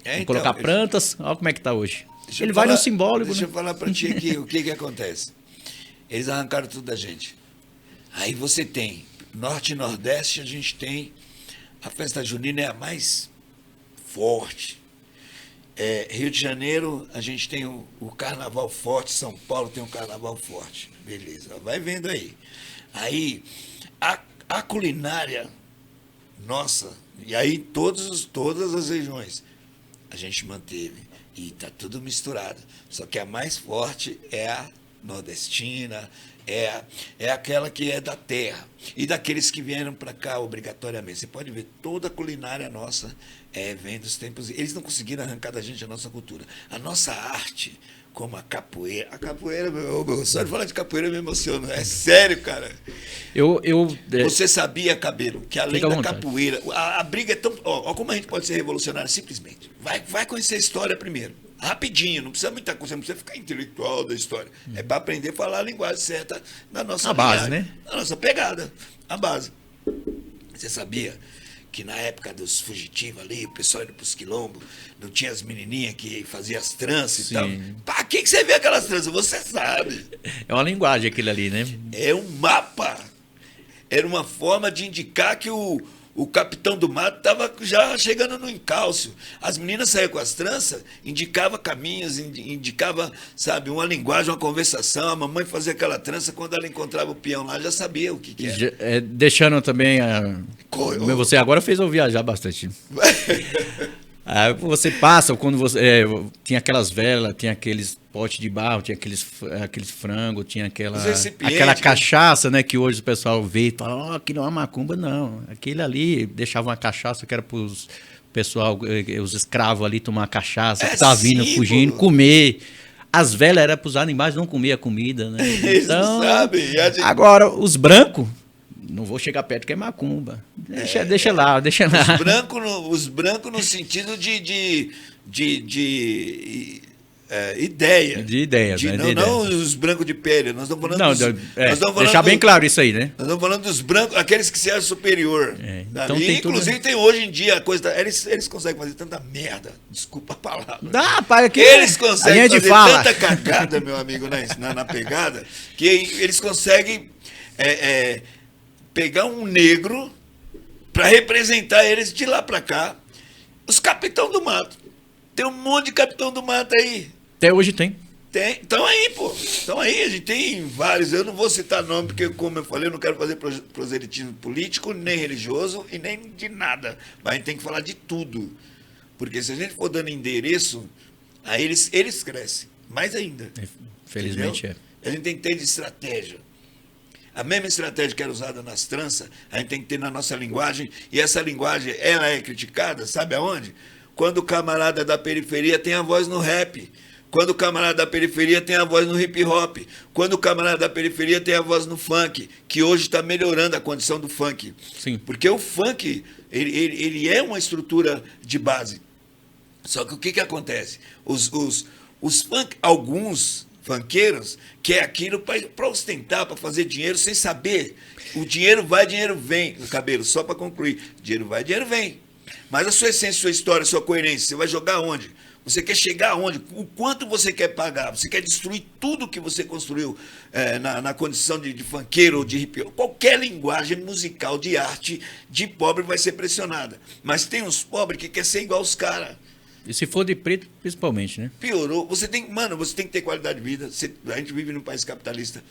Vamos colocar plantas, olha como é que está hoje. Ele vai no simbólico. Deixa eu falar para ti aqui o que acontece. Eles arrancaram tudo da gente. Aí você tem, Norte e Nordeste, a gente tem, a festa junina é a mais forte. Rio de Janeiro, a gente tem o carnaval forte, São Paulo tem um carnaval forte. Beleza, vai vendo aí. Aí, a culinária, nossa, e aí todas as regiões, a gente manteve. E está tudo misturado. Só que a mais forte é a nordestina, é aquela que é da terra. E daqueles que vieram para cá obrigatoriamente. Você pode ver, toda a culinária nossa vem dos tempos. Eles não conseguiram arrancar da gente a nossa cultura. A nossa arte, como a capoeira. A capoeira, só de falar de capoeira me emociona. É sério, cara. Você sabia, Cabelo, que além da capoeira, a briga é tão. Ó, como a gente pode ser revolucionário simplesmente. Vai conhecer a história primeiro. Rapidinho, não precisa muita coisa, não precisa ficar intelectual da história. É para aprender a falar a linguagem certa da nossa base, né? Da nossa pegada, a base. Você sabia que na época dos fugitivos ali, o pessoal indo pros quilombos, não tinha as menininhas que faziam as tranças e tal? Para que você vê aquelas tranças? Você sabe. É uma linguagem aquilo ali, né? É um mapa. Era uma forma de indicar que o capitão do mato estava já chegando no encalço. As meninas saíam com as tranças, indicava caminhos, indicava, sabe, uma linguagem, uma conversação. A mamãe fazia aquela trança, quando ela encontrava o peão lá, já sabia o que era. Deixando também Você agora fez eu viajar bastante. Aí você passa, quando você tinha aquelas velas, tinha aqueles potes de barro, tinha aqueles frangos, tinha aquela cachaça, né, que hoje o pessoal vê e fala, aquilo é uma macumba. Não, aquele ali deixava uma cachaça que era para os pessoal, os escravos ali tomar cachaça, que estavam vindo, fugindo, comer. As velas eram para os animais não comer a comida, né? Então, sabe? Agora, os brancos, não vou chegar perto que é macumba. Deixa lá. Os brancos no sentido de ideia. De ideias, né? Não os brancos de pele. Nós estamos falando deixar bem claro isso aí, né? Nós estamos falando dos brancos, aqueles que se acham superior. Então inclusive, tem hoje em dia a coisa. Eles conseguem fazer tanta merda. Desculpa a palavra. Dá, pai, aqui. Eles conseguem fazer tanta cagada, meu amigo, na pegada, que eles conseguem pegar um negro para representar eles de lá para cá. Os capitão do mato. Tem um monte de capitão do mato aí. Até hoje tem. Estão aí, pô. Estão aí, a gente tem vários. Eu não vou citar nome, porque, como eu falei, eu não quero fazer proselitismo político, nem religioso e nem de nada. Mas a gente tem que falar de tudo. Porque se a gente for dando endereço, aí eles crescem. Mais ainda. Felizmente entendeu? A gente tem que ter de estratégia. A mesma estratégia que era usada nas tranças, a gente tem que ter na nossa linguagem. E essa linguagem, ela é criticada, sabe aonde? Quando o camarada da periferia tem a voz no rap. Quando o camarada da periferia tem a voz no hip hop. Quando o camarada da periferia tem a voz no funk, que hoje está melhorando a condição do funk. Sim. Porque o funk, ele é uma estrutura de base. Só que o que acontece? Os funk, alguns funkeiros, que é aquilo para ostentar, para fazer dinheiro sem saber. O dinheiro vai, dinheiro vem. O Cabelo, só para concluir. Dinheiro vai, dinheiro vem. Mas a sua essência, sua história, sua coerência, você vai jogar onde? Você quer chegar aonde? O quanto você quer pagar? Você quer destruir tudo que você construiu na condição de funkeiro ou de hip hop? Qualquer linguagem musical de arte de pobre vai ser pressionada. Mas tem uns pobres que querem ser igual aos caras. E se for de preto, principalmente, né? Piorou. Você tem que ter qualidade de vida. A gente vive num país capitalista.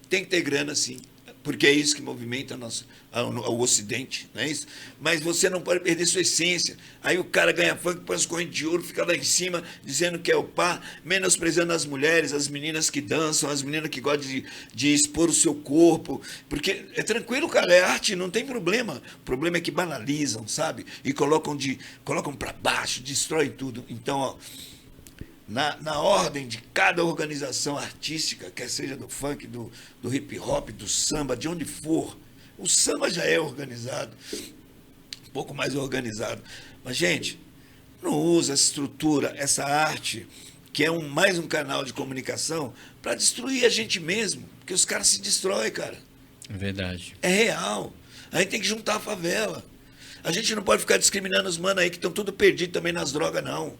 Tem que ter grana, sim. Porque é isso que movimenta o Ocidente, não é isso? Mas você não pode perder sua essência. Aí o cara ganha funk, põe as correntes de ouro, fica lá em cima, dizendo que é o pá, menosprezando as mulheres, as meninas que dançam, as meninas que gostam de expor o seu corpo. Porque é tranquilo, cara, é arte, não tem problema. O problema é que banalizam, sabe? E colocam para baixo, destrói tudo. Então, ó, na ordem de cada organização artística, quer seja do funk, do hip hop, do samba, de onde for, o samba já é organizado, um pouco mais organizado. Mas, gente, não usa essa estrutura, essa arte, que é mais um canal de comunicação, para destruir a gente mesmo, porque os caras se destroem, cara. É verdade. É real. A gente tem que juntar a favela. A gente não pode ficar discriminando os manos aí que estão tudo perdidos também nas drogas, não.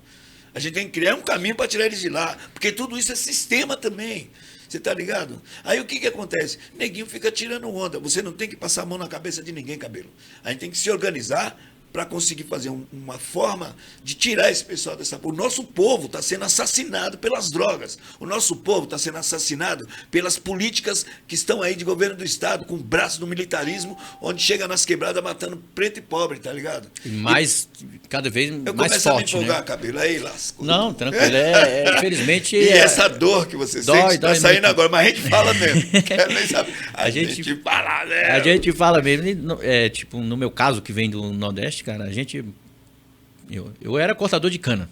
A gente tem que criar um caminho para tirar eles de lá, porque tudo isso é sistema também. Você tá ligado? Aí o que acontece? Neguinho fica tirando onda. Você não tem que passar a mão na cabeça de ninguém, Cabelo. A gente tem que se organizar para conseguir fazer uma forma de tirar esse pessoal dessa... O nosso povo está sendo assassinado pelas drogas. O nosso povo está sendo assassinado pelas políticas que estão aí de governo do Estado, com o braço do militarismo, onde chega nas quebradas matando preto e pobre, tá ligado? E mais, cada vez eu mais forte, a me empolgar, né? Cabelo, aí lascou. Não, tranquilo. Infelizmente... E essa dor que você sente está saindo muito. agora, mas a gente fala mesmo. Quero nem saber. A gente fala mesmo. A gente fala mesmo. Tipo, no meu caso, que vem do Nordeste, cara, eu era cortador de cana.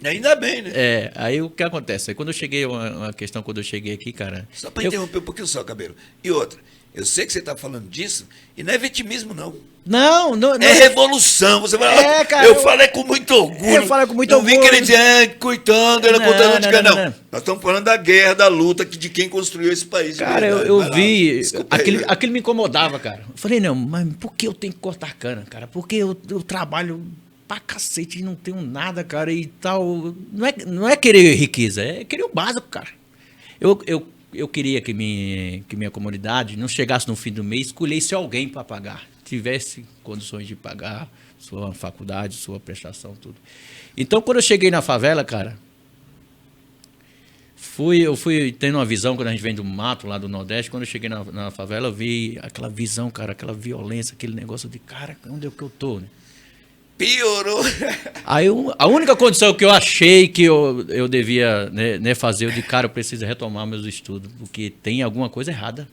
Ainda bem, né? Aí o que acontece? Aí quando eu cheguei, uma questão quando eu cheguei aqui, cara... Só para interromper um pouquinho só, Cabelo. E outra, eu sei que você está falando disso, e não é vitimismo, não. Não. É revolução. Você vai cara, eu falei com muito orgulho. Eu falei com muito orgulho. Não vim querer dizer, coitando, era cortador de cana, não. Não. Nós estamos falando da guerra, da luta, de quem construiu esse país. Cara, eu vi... Aquilo me incomodava, cara. Eu falei, não, mas por que eu tenho que cortar cana, cara? Porque eu trabalho pra cacete e não tenho nada, cara, e tal. Não é querer riqueza, é querer o básico, cara. Eu queria que minha comunidade não chegasse no fim do mês e escolhesse alguém para pagar. Tivesse condições de pagar sua faculdade, sua prestação, tudo. Então, quando eu cheguei na favela, cara, eu fui tendo uma visão, quando a gente vem do mato, lá do Nordeste, quando eu cheguei na favela, eu vi aquela visão, cara, aquela violência, aquele negócio de, cara, onde é que eu tô, né? Piorou. Aí a única condição que eu achei que eu devia né, fazer, eu de cara, eu preciso retomar meus estudos, porque tem alguma coisa errada.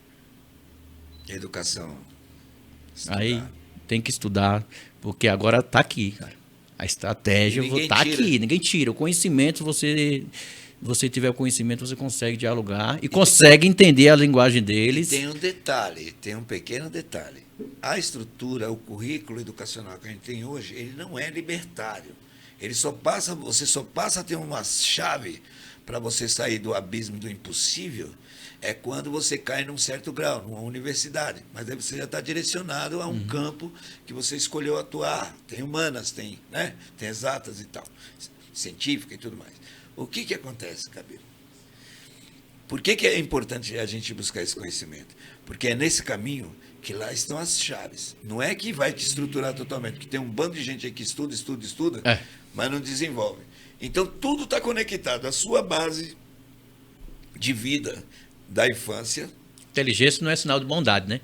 Educação. Estudar. Aí tem que estudar, porque agora tá aqui, cara. A estratégia tá aqui, ninguém tira. O conhecimento, você tiver o conhecimento, você consegue dialogar e consegue entender a linguagem deles. Tem um pequeno detalhe. A estrutura, o currículo educacional que a gente tem hoje, ele não é libertário. Você só passa a ter uma chave para você sair do abismo do impossível é quando você cai num certo grau, numa universidade. Mas aí você já está direcionado a um campo que você escolheu atuar. Tem humanas, tem exatas e tal, científica e tudo mais. O que acontece, Cabelo? Por que é importante a gente buscar esse conhecimento? Porque é nesse caminho que lá estão as chaves. Não é que vai te estruturar totalmente, porque tem um bando de gente aí que estuda, mas não desenvolve. Então, tudo está conectado. A sua base de vida da infância. Inteligência não é sinal de bondade, né?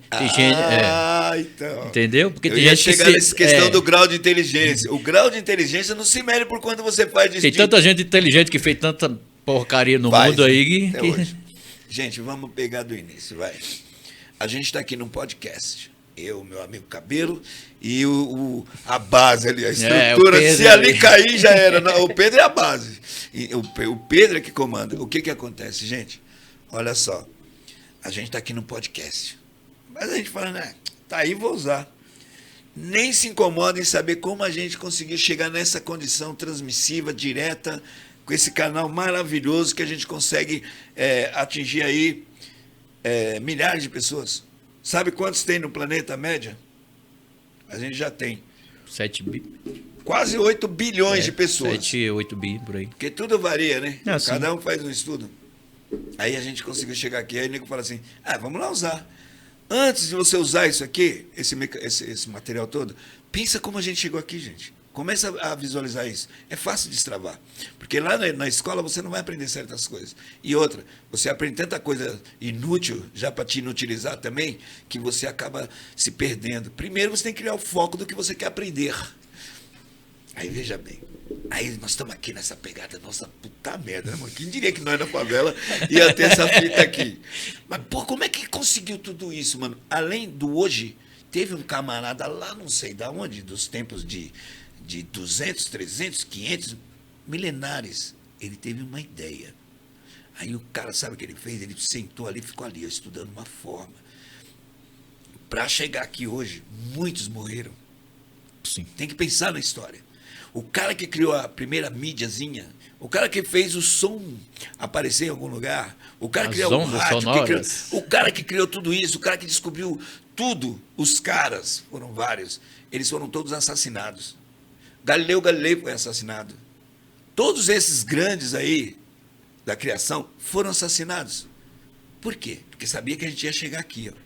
Então. Entendeu? Porque eu ia chegar nessa questão do grau de inteligência. O grau de inteligência não se mede por quanto você faz de Tem tanta gente inteligente que fez tanta porcaria no mundo aí que... Hoje. Gente, vamos pegar do início, vai. A gente está aqui num podcast. Eu, meu amigo Cabelo e a base ali, a estrutura. Se ali cair, já era. Não, o Pedro é a base. E o Pedro é que comanda. O que acontece, gente? Olha só. A gente está aqui no podcast. Mas a gente fala, né? Tá aí, vou usar. Nem se incomoda em saber como a gente conseguiu chegar nessa condição transmissiva, direta, com esse canal maravilhoso que a gente consegue atingir aí milhares de pessoas. Sabe quantos tem no planeta média? A gente já tem. 7 bi. Quase 8 bilhões de pessoas. 7, 8 bi, por aí. Porque tudo varia, né? Sim. Cada um faz um estudo. Aí a gente conseguiu chegar aqui, aí o nego fala assim, vamos lá usar. Antes de você usar isso aqui, esse material todo, pensa como a gente chegou aqui, gente. Começa a visualizar isso. É fácil destravar. Porque lá na escola você não vai aprender certas coisas. E outra, você aprende tanta coisa inútil, já para te inutilizar também, que você acaba se perdendo. Primeiro você tem que criar o foco do que você quer aprender. Aí veja bem. Aí nós estamos aqui nessa pegada, nossa puta merda, né, mano? Quem diria que nós na favela ia ter essa fita aqui? Mas, pô, como é que conseguiu tudo isso, mano? Além do hoje, teve um camarada lá, não sei da onde, dos tempos de 200, 300, 500, milenares. Ele teve uma ideia. Aí o cara, sabe o que ele fez? Ele sentou ali, ficou ali, ó, estudando uma forma. Para chegar aqui hoje, muitos morreram. Sim. Tem que pensar na história. O cara que criou a primeira mídiazinha, o cara que fez o som aparecer em algum lugar, o cara que criou o rádio, o cara que criou tudo isso, o cara que descobriu tudo, os caras, foram vários, eles foram todos assassinados. Galileu Galilei foi assassinado. Todos esses grandes aí da criação foram assassinados. Por quê? Porque sabia que a gente ia chegar aqui, ó.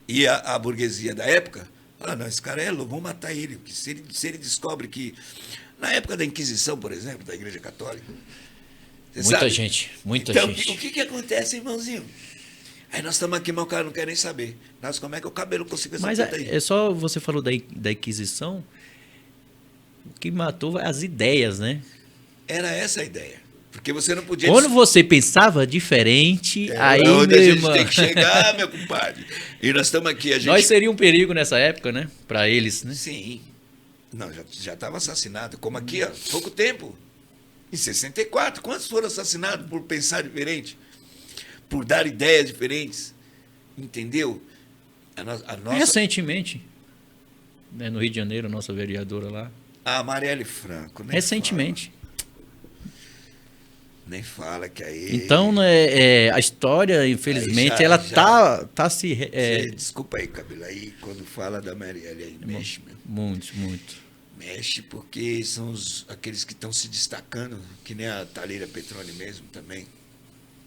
E a burguesia da época, não, esse cara é louco, vamos matar ele. Porque se ele descobre que, na época da Inquisição, por exemplo, da Igreja Católica, muita gente. Então, o que acontece, irmãozinho? Aí nós estamos aqui, mas o cara não quer nem saber. Nós, como é que o cabelo conseguiu essa coisa aí? É só, você falou da Inquisição, o que matou as ideias, né? Era essa a ideia. Porque você não podia... Quando você pensava diferente, aí, onde meu a gente irmão... tem que chegar, meu compadre. E nós estamos aqui, Nós seria um perigo nessa época, né? Para eles, né? Sim. Não, já estava assassinado. Como aqui, há pouco tempo. Em 64, quantos foram assassinados por pensar diferente? Por dar ideias diferentes? Entendeu? A nossa... Recentemente, né, no Rio de Janeiro, a nossa vereadora lá. A Marielle Franco, né? Recentemente. Nem fala que aí... Então, a história, infelizmente, ela tá se... Desculpa aí, Cabelo, aí quando fala da Marielle aí, mexe, meu. Muito. Mexe porque são aqueles que estão se destacando, que nem a Thalíria Petroni mesmo também.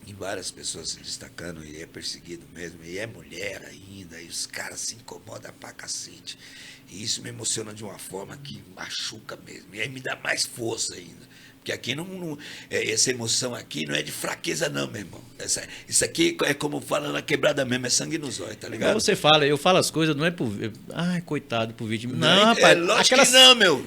E várias pessoas se destacando e é perseguido mesmo. E é mulher ainda, e os caras se incomodam pra cacete. E isso me emociona de uma forma que machuca mesmo. E aí me dá mais força ainda. Porque aqui essa emoção aqui não é de fraqueza não, meu irmão. Isso aqui é como fala na quebrada mesmo, é sangue nos olhos, tá ligado? Como você fala, eu falo as coisas, não é por... Ai, coitado, por vítima. Não, rapaz. Lógico que não, meu.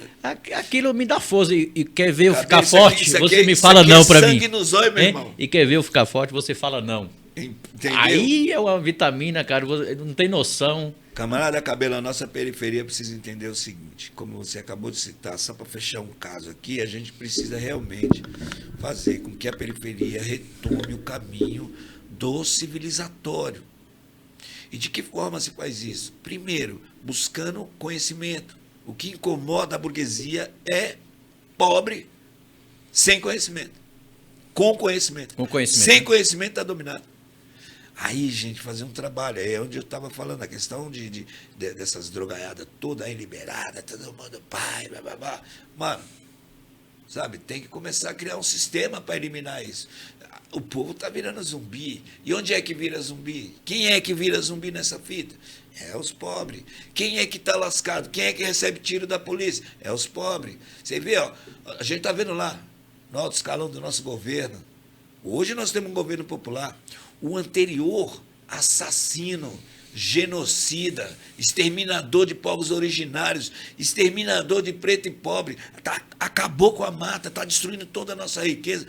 Aquilo me dá força e quer ver eu ficar forte, você me fala não pra mim. Sangue nos olhos, meu irmão. E quer ver eu ficar forte, você fala não. Entendeu? Aí é uma vitamina, cara, você não tem noção. Camarada Cabelo, a nossa periferia precisa entender o seguinte, como você acabou de citar, só para fechar um caso aqui, a gente precisa realmente fazer com que a periferia retome o caminho do civilizatório. E de que forma se faz isso? Primeiro, buscando conhecimento. O que incomoda a burguesia é pobre sem conhecimento. Com conhecimento. Sem conhecimento está dominado. Aí, gente, fazer um trabalho. Aí é onde eu estava falando, a questão dessas drogaiadas toda aí liberada, todo mundo pai, blá, blá, blá. Mano, sabe, tem que começar a criar um sistema para eliminar isso. O povo está virando zumbi. E onde é que vira zumbi? Quem é que vira zumbi nessa fita? É os pobres. Quem é que está lascado? Quem é que recebe tiro da polícia? É os pobres. Você vê, ó, a gente está vendo lá, no alto escalão do nosso governo. Hoje nós temos um governo popular. O anterior, assassino, genocida, exterminador de povos originários, exterminador de preto e pobre, acabou com a mata, está destruindo toda a nossa riqueza.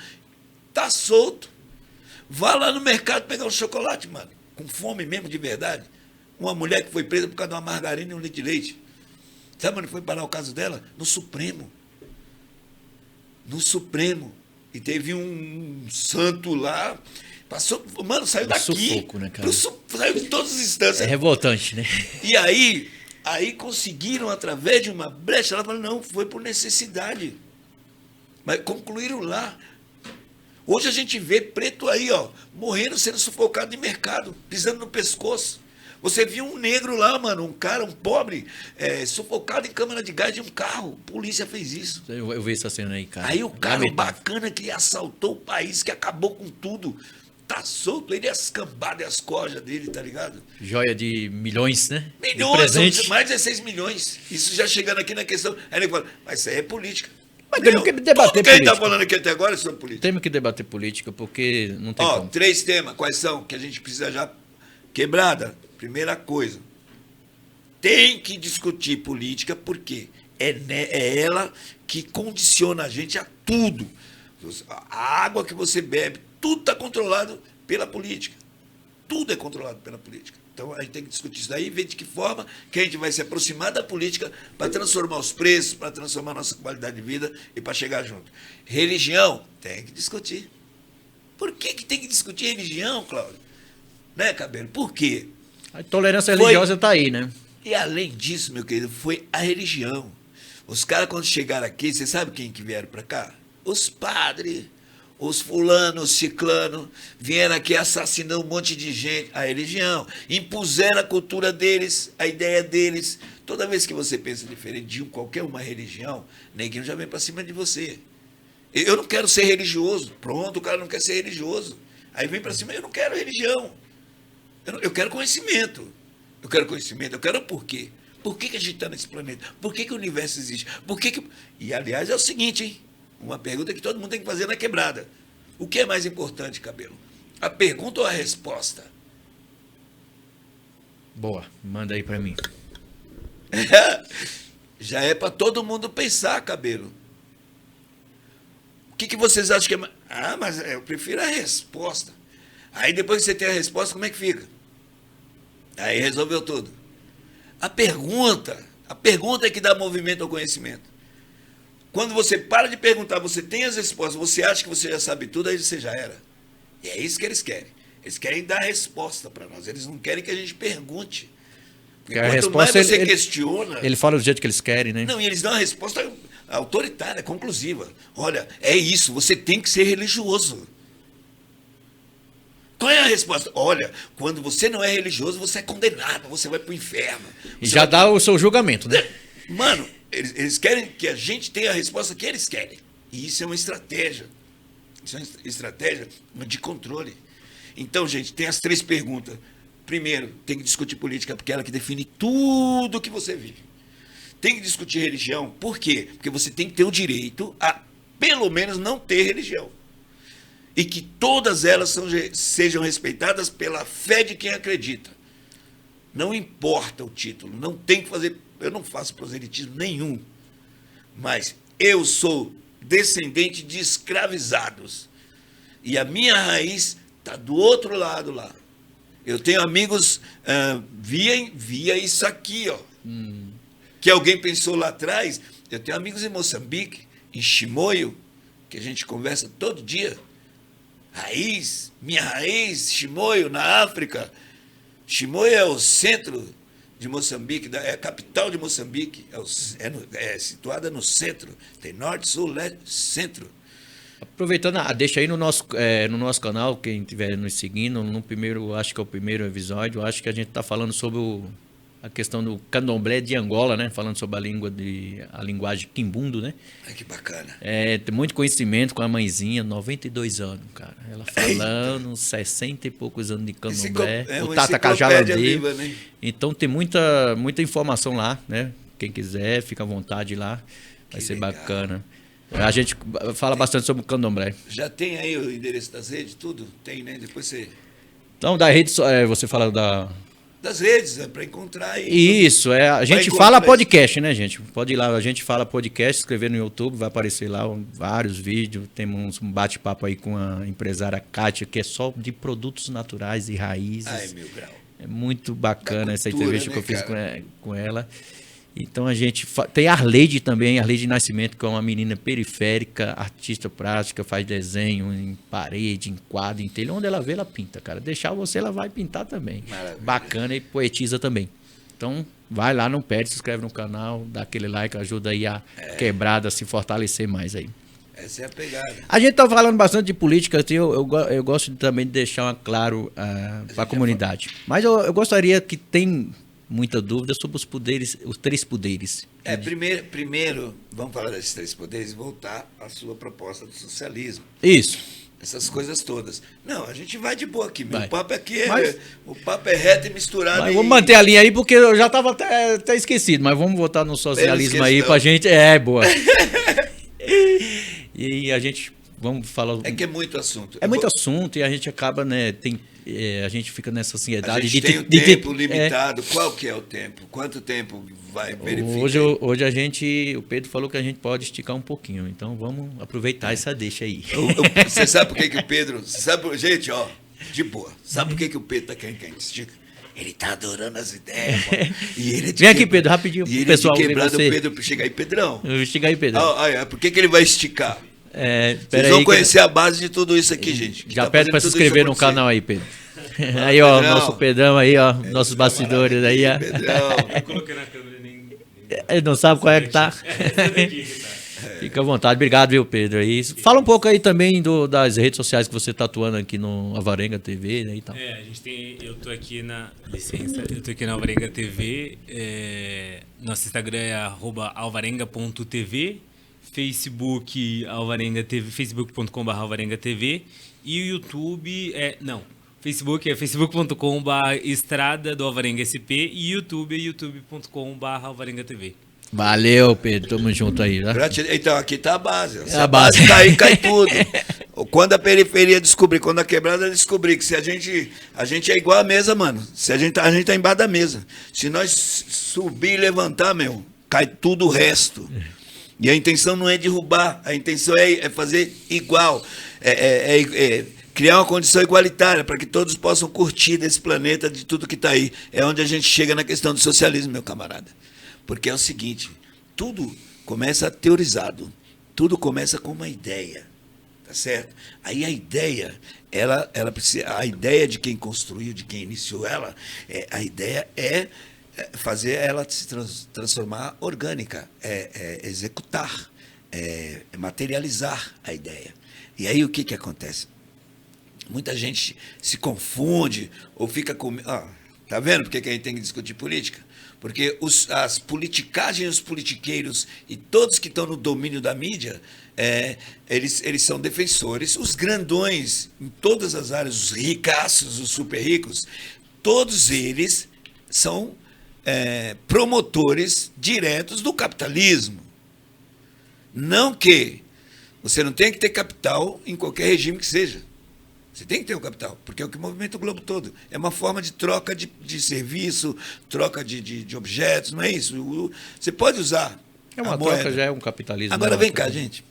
Está solto. Vá lá no mercado pegar um chocolate, mano, com fome mesmo, de verdade. Uma mulher que foi presa por causa de uma margarina e um litro de leite. Sabe onde foi parar o caso dela? No Supremo. No Supremo. E teve um santo lá... Passou, mano, saiu daqui. Sufoco, né, cara? Saiu de todas as instâncias. É revoltante, né? E aí conseguiram, através de uma brecha, ela falou, não, foi por necessidade. Mas concluíram lá. Hoje a gente vê preto aí, ó, morrendo, sendo sufocado em mercado, pisando no pescoço. Você viu um negro lá, mano, um cara, um pobre, sufocado em câmara de gás de um carro. A polícia fez isso. Eu vi essa cena aí, cara. Aí o cara Lamentável. bacana que assaltou o país, que acabou com tudo, tá solto, ele é as cambadas e as cojas dele, tá ligado? Joia de milhões, né? De Milhões, presente. são mais de 16 milhões. Isso já chegando aqui na questão. Aí ele fala, mas isso aí é política. Mas temos que debater tudo que a gente tá política. falando aqui até agora é sobre política. Temos que debater política, porque não tem Ó, como. 3 temas, quais são? Que a gente precisa já. Quebrada, primeira coisa. Tem que discutir política, porque é ela que condiciona a gente a tudo. A água que você bebe, tudo está controlado pela política. Tudo é controlado pela política. Então a gente tem que discutir isso daí e ver de que forma que a gente vai se aproximar da política para transformar os preços, para transformar a nossa qualidade de vida e para chegar junto. Religião, tem que discutir. Por que tem que discutir religião, Cláudio? Né, Cabelo? Por quê? A tolerância religiosa está aí, né? E além disso, meu querido, foi a religião. Os caras, quando chegaram aqui, você sabe quem que vieram para cá? Os padres, os fulano, os ciclano, vieram aqui assassinando um monte de gente. A religião. Impuseram a cultura deles, a ideia deles. Toda vez que você pensa diferente de qualquer uma religião, neguinho já vem para cima de você. Eu não quero ser religioso. Pronto, o cara não quer ser religioso. Aí vem para cima, eu não quero religião. Eu quero conhecimento. Eu quero conhecimento, eu quero o porquê. Por que a gente está nesse planeta? Por que o universo existe? E, aliás, é o seguinte, hein? Uma pergunta que todo mundo tem que fazer na quebrada. O que é mais importante, Cabelo? A pergunta ou a resposta? Boa, manda aí para mim. Já é para todo mundo pensar, Cabelo. O que vocês acham que é mais... Ah, mas eu prefiro a resposta. Aí depois que você tem a resposta, como é que fica? Aí resolveu tudo. A pergunta é que dá movimento ao conhecimento. Quando você para de perguntar, você tem as respostas, você acha que você já sabe tudo, aí você já era. E é isso que eles querem. Eles querem dar resposta para nós. Eles não querem que a gente pergunte. Porque A quanto resposta mais você ele questiona... Ele fala do jeito que eles querem, né? Não, e eles dão uma resposta autoritária, conclusiva. Olha, é isso, você tem que ser religioso. Qual é a resposta? Olha, quando você não é religioso, você é condenado, você vai para o inferno. E já dá o seu julgamento, né? Mano, eles querem que a gente tenha a resposta que eles querem. E isso é uma estratégia. Isso é uma estratégia de controle. Então, gente, tem as 3 perguntas. Primeiro, tem que discutir política, porque é ela que define tudo que você vive. Tem que discutir religião, por quê? Porque você tem que ter o direito a, pelo menos, não ter religião. E que todas elas sejam respeitadas pela fé de quem acredita. Não importa o título, não tem que fazer... Eu não faço proselitismo nenhum, mas eu sou descendente de escravizados. E a minha raiz está do outro lado lá. Eu tenho amigos via isso aqui, ó. Que alguém pensou lá atrás. Eu tenho amigos em Moçambique, em Chimoio, que a gente conversa todo dia. Minha raiz, Chimoio, na África. Chimoio é o centro de Moçambique, é a capital de Moçambique, é situada no centro. Tem norte, sul, leste, centro. Aproveitando, deixa aí no nosso canal, quem estiver nos seguindo, no primeiro, acho que é o primeiro episódio, acho que a gente está falando sobre a questão do candomblé de Angola, né? Falando sobre a linguagem quimbundo, né? Ai, que bacana. Tem muito conhecimento com a mãezinha, 92 anos, cara. Ela falando, 60 e poucos anos de candomblé. O Tata Cajalandê. Né? Então tem muita informação lá, né? Quem quiser, fica à vontade lá. Vai ser legal. Bacana. A gente fala bastante sobre o candomblé. Já tem aí o endereço das redes, tudo? Tem, né? Depois você... Então, da rede, você fala das redes, para encontrar aí. Isso, a gente fala podcast, né, gente? Pode ir lá, a gente fala podcast, escrever no YouTube, vai aparecer lá vários vídeos. Temos um bate-papo aí com a empresária Kátia, que é só de produtos naturais e raízes. Ai, meu grau. É muito bacana essa entrevista, né, que eu fiz com ela. Então a gente tem a Arleide também, Arleide Nascimento, que é uma menina periférica, artista plástica, faz desenho em parede, em quadro, em telha, onde ela vê, ela pinta, cara. Deixar você, ela vai pintar também. Maravilha. Bacana e poetiza também. Então vai lá, não perde, se inscreve no canal, dá aquele like, ajuda aí a quebrada a se fortalecer mais aí. Essa é a pegada. A gente está falando bastante de política, assim, eu gosto também de deixar claro para a comunidade. Mas eu gostaria que tem muita dúvida sobre os poderes, os 3 poderes. Primeiro, vamos falar desses 3 poderes e voltar à sua proposta do socialismo. Isso. Essas coisas todas. Não, a gente vai de boa aqui. Vai. O papo aqui o papo é reto e misturado. Mas vamos manter a linha aí, porque eu já estava até esquecido, mas vamos voltar no socialismo aí para a gente. Boa. E a gente, vamos falar... É que é muito assunto. É muito assunto e a gente acaba, né, a gente fica nessa ansiedade. A gente tem um tempo limitado. Qual que é o tempo? Quanto tempo vai verificar? Hoje o Pedro falou que a gente pode esticar um pouquinho, então vamos aproveitar essa deixa aí. Você sabe por que o Pedro... Gente, ó, de boa. Sabe por que o Pedro tá querendo que a gente estica? Ele tá adorando as ideias, mano. E ele Vem aqui, Pedro, rapidinho. E ele pessoal, de quebrado, Pedro, chega aí, Pedrão. Chega aí, Pedro. Por que ele vai esticar? Vocês vão conhecer a base de tudo isso aqui, gente. Já pede para se inscrever no canal aí, Pedro. Aí, ó, Pedrão. nosso Pedrão aí, ó, nossos bastidores aí, ó. Pedrão. Eu coloquei na câmera nem. Ele não sabe qual é que tá. Fica à vontade. Obrigado, viu, Pedro? Aí. Fala um pouco aí também das redes sociais que você está atuando aqui no Alvarenga TV, né, e tal. A gente tem. Eu tô aqui na. Licença, eu tô aqui na Alvarenga TV. Nosso Instagram é @alvarenga.tv. Facebook Alvarenga TV, facebook.com/Alvarenga TV. E o YouTube Facebook é facebook.com/Estrada do Alvarenga SP e YouTube é youtube.com/Alvarenga TV. Valeu, Pedro. Tamo junto aí, né? Então, aqui tá a base. Se a base cair, cai tudo. Quando a periferia descobrir, quando a quebrada descobrir que se a gente é igual à mesa, mano. Se a gente tá embaixo da mesa. Se nós subir e levantar, cai tudo o resto. E a intenção não é derrubar, a intenção é fazer igual. Criar uma condição igualitária para que todos possam curtir desse planeta, de tudo que está aí. É onde a gente chega na questão do socialismo, meu camarada. Porque é o seguinte, tudo começa teorizado, tudo começa com uma ideia, tá certo? Aí a ideia, ela precisa, a ideia de quem construiu, de quem iniciou ela, a ideia é fazer ela se transformar orgânica, executar, materializar a ideia. E aí o que acontece? Muita gente se confunde ou fica com... tá vendo por que a gente tem que discutir política? Porque as politicagens, os politiqueiros e todos que estão no domínio da mídia, eles são defensores, os grandões em todas as áreas, os ricaços, os super ricos, todos eles são promotores diretos do capitalismo. Não que você não tenha que ter capital em qualquer regime que seja. Você tem que ter o capital, porque é o que movimenta o globo todo. É uma forma de troca de serviço, troca de objetos, não é isso? Você pode usar uma troca, já é um capitalismo. Agora vem cá, gente.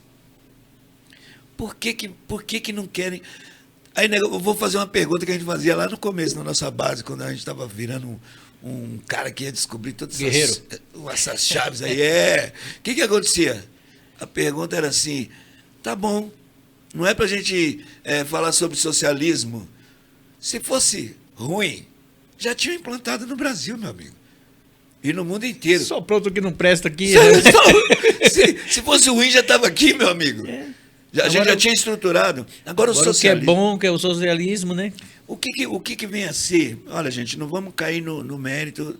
Por que não querem... Aí eu vou fazer uma pergunta que a gente fazia lá no começo, na nossa base, quando a gente estava virando um cara que ia descobrir todas essas chaves aí. O que acontecia? A pergunta era assim, tá bom, não é para a gente falar sobre socialismo. Se fosse ruim, já tinham implantado no Brasil, meu amigo. E no mundo inteiro. Só pronto que não presta aqui. Se fosse ruim, já estava aqui, meu amigo. A gente já tinha estruturado. Agora o socialismo... O que é bom, que é o socialismo, né? O que vem a ser? Olha, gente, não vamos cair no mérito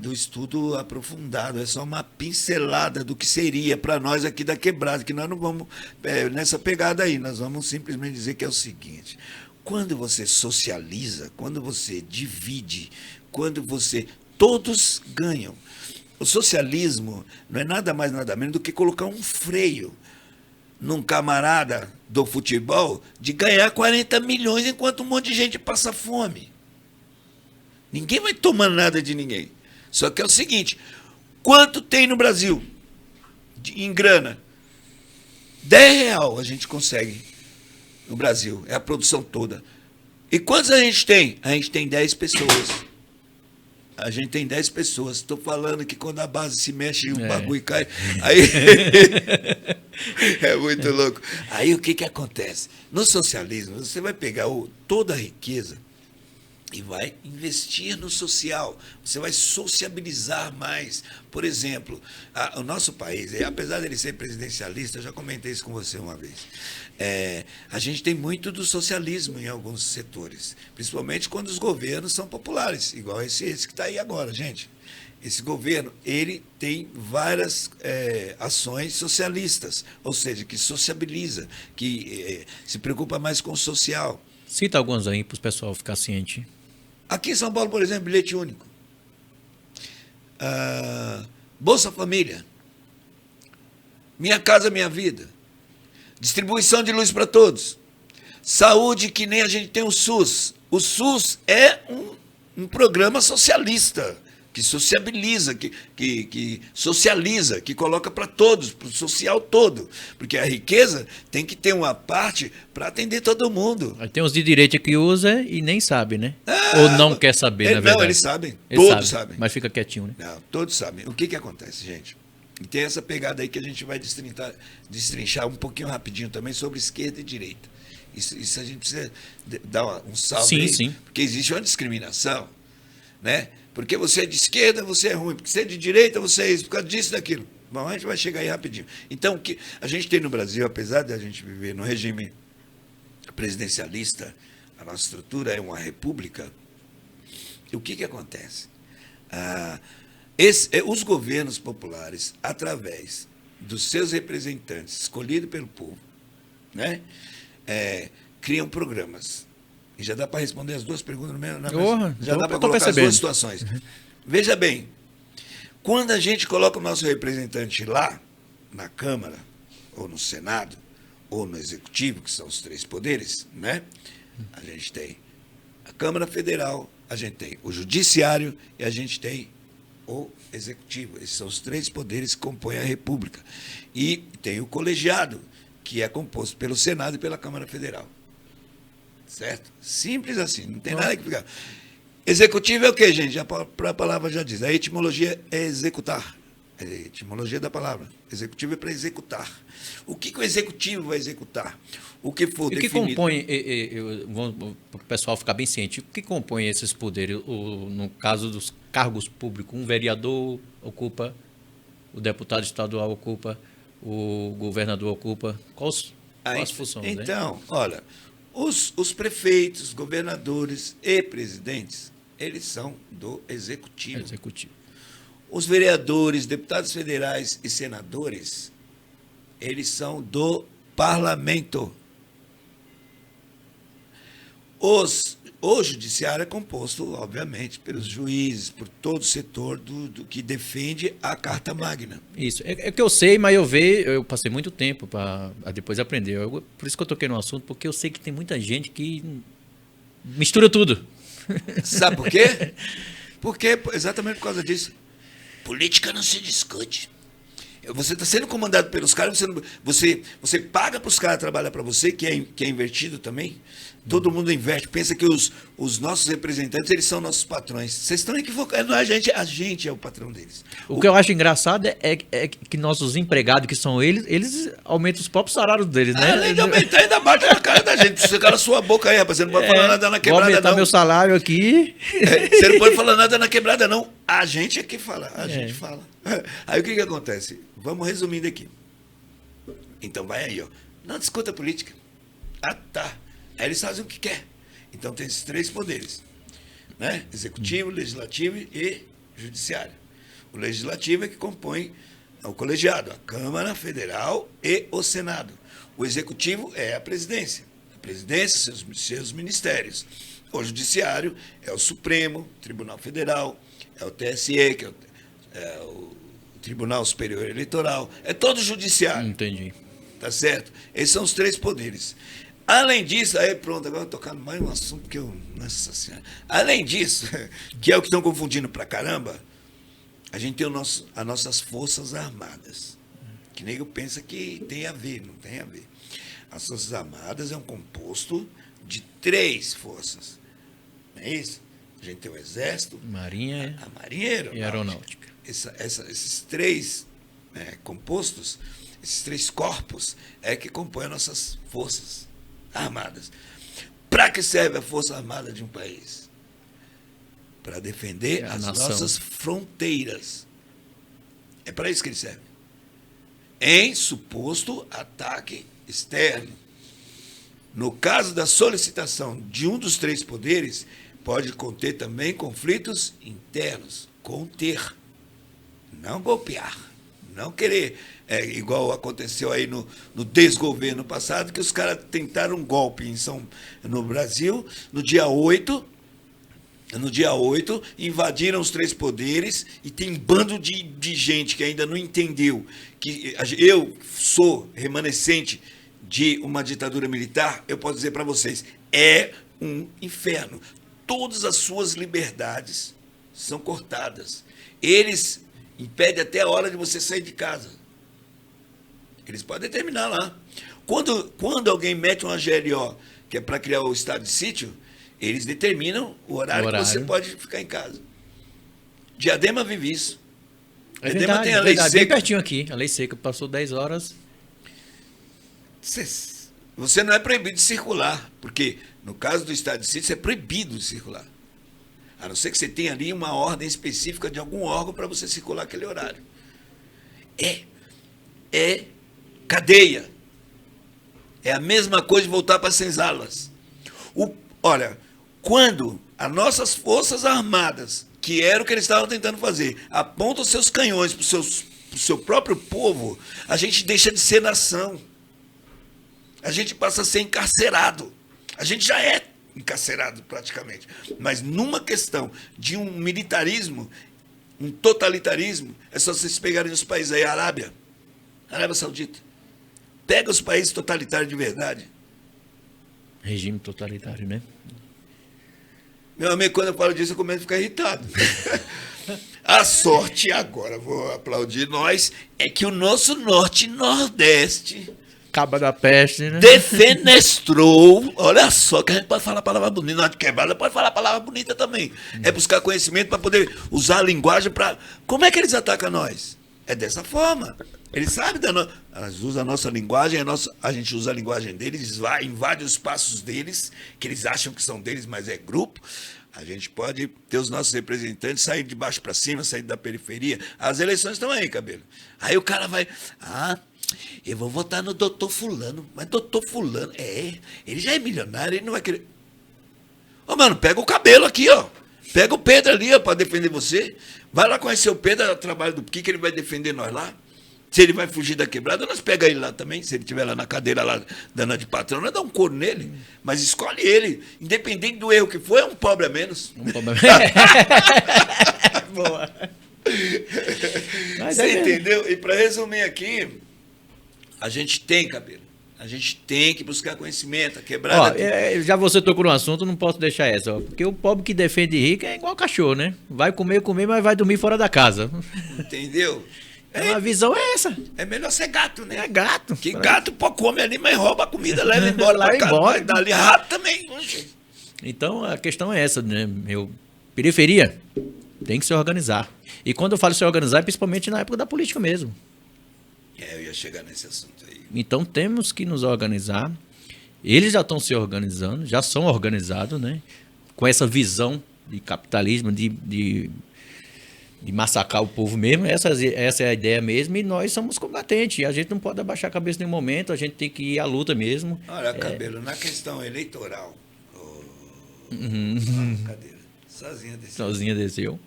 do estudo aprofundado. É só uma pincelada do que seria para nós aqui da quebrada, que nós não vamos nessa pegada aí. Nós vamos simplesmente dizer que é o seguinte: quando você socializa, quando você divide, todos ganham. O socialismo não é nada mais, nada menos do que colocar um freio num camarada do futebol de ganhar 40 milhões enquanto um monte de gente passa fome. Ninguém vai tomar nada de ninguém. Só que é o seguinte, quanto tem no Brasil em grana? R$10 a gente consegue no Brasil, é a produção toda. E quantos a gente tem? A gente tem 10 pessoas. A gente tem 10 pessoas. Estou falando que quando a base se mexe, o bagulho cai. Aí é muito louco. Aí o que acontece? No socialismo, você vai pegar toda a riqueza e vai investir no social. Você vai sociabilizar mais. Por exemplo, o nosso país, apesar dele ser presidencialista, eu já comentei isso com você uma vez, a gente tem muito do socialismo em alguns setores, principalmente quando os governos são populares, igual esse que está aí agora, gente. Esse governo, ele tem várias ações socialistas, ou seja, que sociabiliza, que se preocupa mais com o social. Cita alguns aí para o pessoal ficar ciente. Aqui em São Paulo, por exemplo, bilhete único. Bolsa Família. Minha Casa Minha Vida. Distribuição de luz para todos. Saúde, que nem a gente tem o SUS. O SUS é um programa socialista, que sociabiliza, que socializa, que coloca para todos, para o social todo. Porque a riqueza tem que ter uma parte para atender todo mundo. Aí tem uns de direita que usa e nem sabe, né? Ou não quer saber, na verdade. Não, eles sabem. Todos sabem. Mas fica quietinho, né? Não, todos sabem. O que acontece, gente? E tem essa pegada aí que a gente vai destrinchar um pouquinho rapidinho também sobre esquerda e direita. Isso a gente precisa dar um salve sim, aí, sim. Porque existe uma discriminação, né? Porque você é de esquerda, você é ruim. Porque você é de direita, você é isso. Por causa disso e daquilo. Bom, a gente vai chegar aí rapidinho. Então, o que a gente tem no Brasil, apesar de a gente viver no regime presidencialista, a nossa estrutura é uma república, o que acontece? Os governos populares, através dos seus representantes, escolhidos pelo povo, né, criam programas. E já dá para responder as duas perguntas no mesmo. Já dá para colocar as duas situações. Veja bem, quando a gente coloca o nosso representante lá, na Câmara, ou no Senado, ou no Executivo, que são os três poderes, né? A gente tem a Câmara Federal, a gente tem o Judiciário e a gente tem o Executivo. Esses são os três poderes que compõem a República. E tem o colegiado, que é composto pelo Senado e pela Câmara Federal. Certo? Simples assim, não tem nada que ficar. Executivo é o quê, gente? A palavra já diz. A etimologia é executar. É a etimologia da palavra. Executivo é para executar. O que o executivo vai executar? O que for definido. O que compõe, para o pessoal ficar bem ciente, o que compõe esses poderes? No caso dos cargos públicos, um vereador ocupa, o deputado estadual ocupa, o governador ocupa. Quais as funções? Então, olha, os prefeitos, governadores e presidentes, eles são do executivo. Os vereadores, deputados federais e senadores, eles são do parlamento. O judiciário é composto, obviamente, pelos juízes, por todo o setor do que defende a Carta Magna. Isso. É que eu sei, mas eu passei muito tempo para depois aprender. Por isso que eu toquei no assunto, porque eu sei que tem muita gente que mistura tudo. Sabe por quê? Porque, exatamente por causa disso. Política não se discute. Você está sendo comandado pelos caras, você paga para os caras trabalhar para você, que é invertido também. Todo mundo inverte, pensa que os nossos representantes, eles são nossos patrões. Vocês estão equivocados, a gente é o patrão deles. O que eu acho engraçado é que nossos empregados, que são eles aumentam os próprios salários deles, né? Além de aumentar, ainda bate na cara da gente. Você cala sua boca aí, rapaz. Você não pode falar nada na quebrada, vou aumentar não. Meu salário aqui. Você não pode falar nada na quebrada, não. A gente é que fala. A gente fala. Aí o que acontece? Vamos resumindo aqui. Então vai aí, ó. Não discuta política. Ah, tá. Aí eles fazem o que quer. Então tem esses três poderes, né? Executivo, legislativo e judiciário. O legislativo é que compõe o colegiado, a Câmara Federal e o Senado. O executivo é a presidência. A presidência, seus ministérios. O judiciário é o Supremo, Tribunal Federal, é o TSE, que é o Tribunal Superior Eleitoral. É todo o judiciário. Entendi. Tá certo? Esses são os três poderes. Além disso, aí pronto, agora eu vou tocar mais um assunto que eu... Nossa Senhora. Além disso, que é o que estão confundindo pra caramba, a gente tem as nossas Forças Armadas. Que nego pensa que tem a ver, não tem a ver. As Forças Armadas é um composto de 3 forças. Não é isso? A gente tem o Exército, Marinha a Marinha e a Aeronáutica. Esses 3 compostos, esses 3 corpos, é que compõem as nossas forças armadas. Para que serve a Força Armada de um país? para defender as nossas fronteiras. É para isso que ele serve. Em suposto ataque externo. No caso da solicitação de um dos 3 poderes, pode conter também conflitos internos. Conter. Não golpear. Não querer. Igual aconteceu aí no desgoverno passado, que os caras tentaram um golpe no Brasil, no dia 8, invadiram os 3 poderes e tem um bando de gente que ainda não entendeu que eu sou remanescente de uma ditadura militar. Eu posso dizer para vocês, é um inferno. Todas as suas liberdades são cortadas. Eles impedem até a hora de você sair de casa. Eles podem determinar lá. Quando alguém mete uma GLO, que é para criar o estado de sítio, eles determinam o horário que você pode ficar em casa. Diadema vive isso. É Diadema verdade, tem a lei seca. bem pertinho aqui. A lei seca passou 10 horas. Você não é proibido de circular, porque no caso do estado de sítio, é proibido de circular. A não ser que você tenha ali uma ordem específica de algum órgão para você circular aquele horário. É cadeia. É a mesma coisa de voltar para as senzalas. Olha, quando as nossas forças armadas, que era o que eles estavam tentando fazer, apontam seus canhões para o seu próprio povo, a gente deixa de ser nação. A gente passa a ser encarcerado. A gente já é encarcerado praticamente. Mas numa questão de um militarismo, um totalitarismo, é só vocês pegarem os países aí, Arábia Saudita. Pega os países totalitários de verdade. Regime totalitário, né? Meu amigo, quando eu falo disso, eu começo a ficar irritado. A sorte, agora vou aplaudir nós, é que o nosso norte e nordeste Caba da peste, né? defenestrou. Olha só, que a gente pode falar a palavra bonita, na de quebrada pode falar a palavra bonita também. É buscar conhecimento para poder usar a linguagem para... Como é que eles atacam nós? É dessa forma. Eles sabem eles usam a nossa linguagem, a gente usa a linguagem deles, invade os espaços deles, que eles acham que são deles, mas é grupo. A gente pode ter os nossos representantes sair de baixo para cima, sair da periferia. As eleições estão aí, Cabelo. Aí o cara vai... eu vou votar no doutor fulano. Mas doutor fulano, ele já é milionário, ele não vai querer... Mano, pega o Cabelo aqui, ó. Pega o Pedro ali, ó, para defender você. Vai lá conhecer o Pedro, o trabalho do que ele vai defender nós lá. Se ele vai fugir da quebrada, nós pega ele lá também. Se ele estiver lá na cadeira, lá, dando de patrão, nós dá um couro nele. Mas escolhe ele. Independente do erro que for, é um pobre a menos. Um pobre Boa. Você entendeu? E para resumir aqui, a gente tem, Cabelo. A gente tem que buscar conhecimento, a quebrada... já você tocou no assunto, não posso deixar essa. Porque o pobre que defende rico é igual cachorro, né? Vai comer, mas vai dormir fora da casa. Entendeu? A visão é essa. É melhor ser gato, né? É gato. Que gato come ali, mas rouba a comida, leva embora pra casa. Vai dar ali rato também. Então, a questão é essa, né? Periferia tem que se organizar. E quando eu falo se organizar, é principalmente na época da política mesmo. Eu ia chegar nesse assunto aí. Então, temos que nos organizar. Eles já estão se organizando, já são organizados, né? Com essa visão de capitalismo, de massacrar o povo mesmo. Essa é a ideia mesmo. E nós somos combatentes. A gente não pode abaixar a cabeça em nenhum momento. A gente tem que ir à luta mesmo. Olha, Cabelo, na questão eleitoral... Cadeira. Sozinha desceu.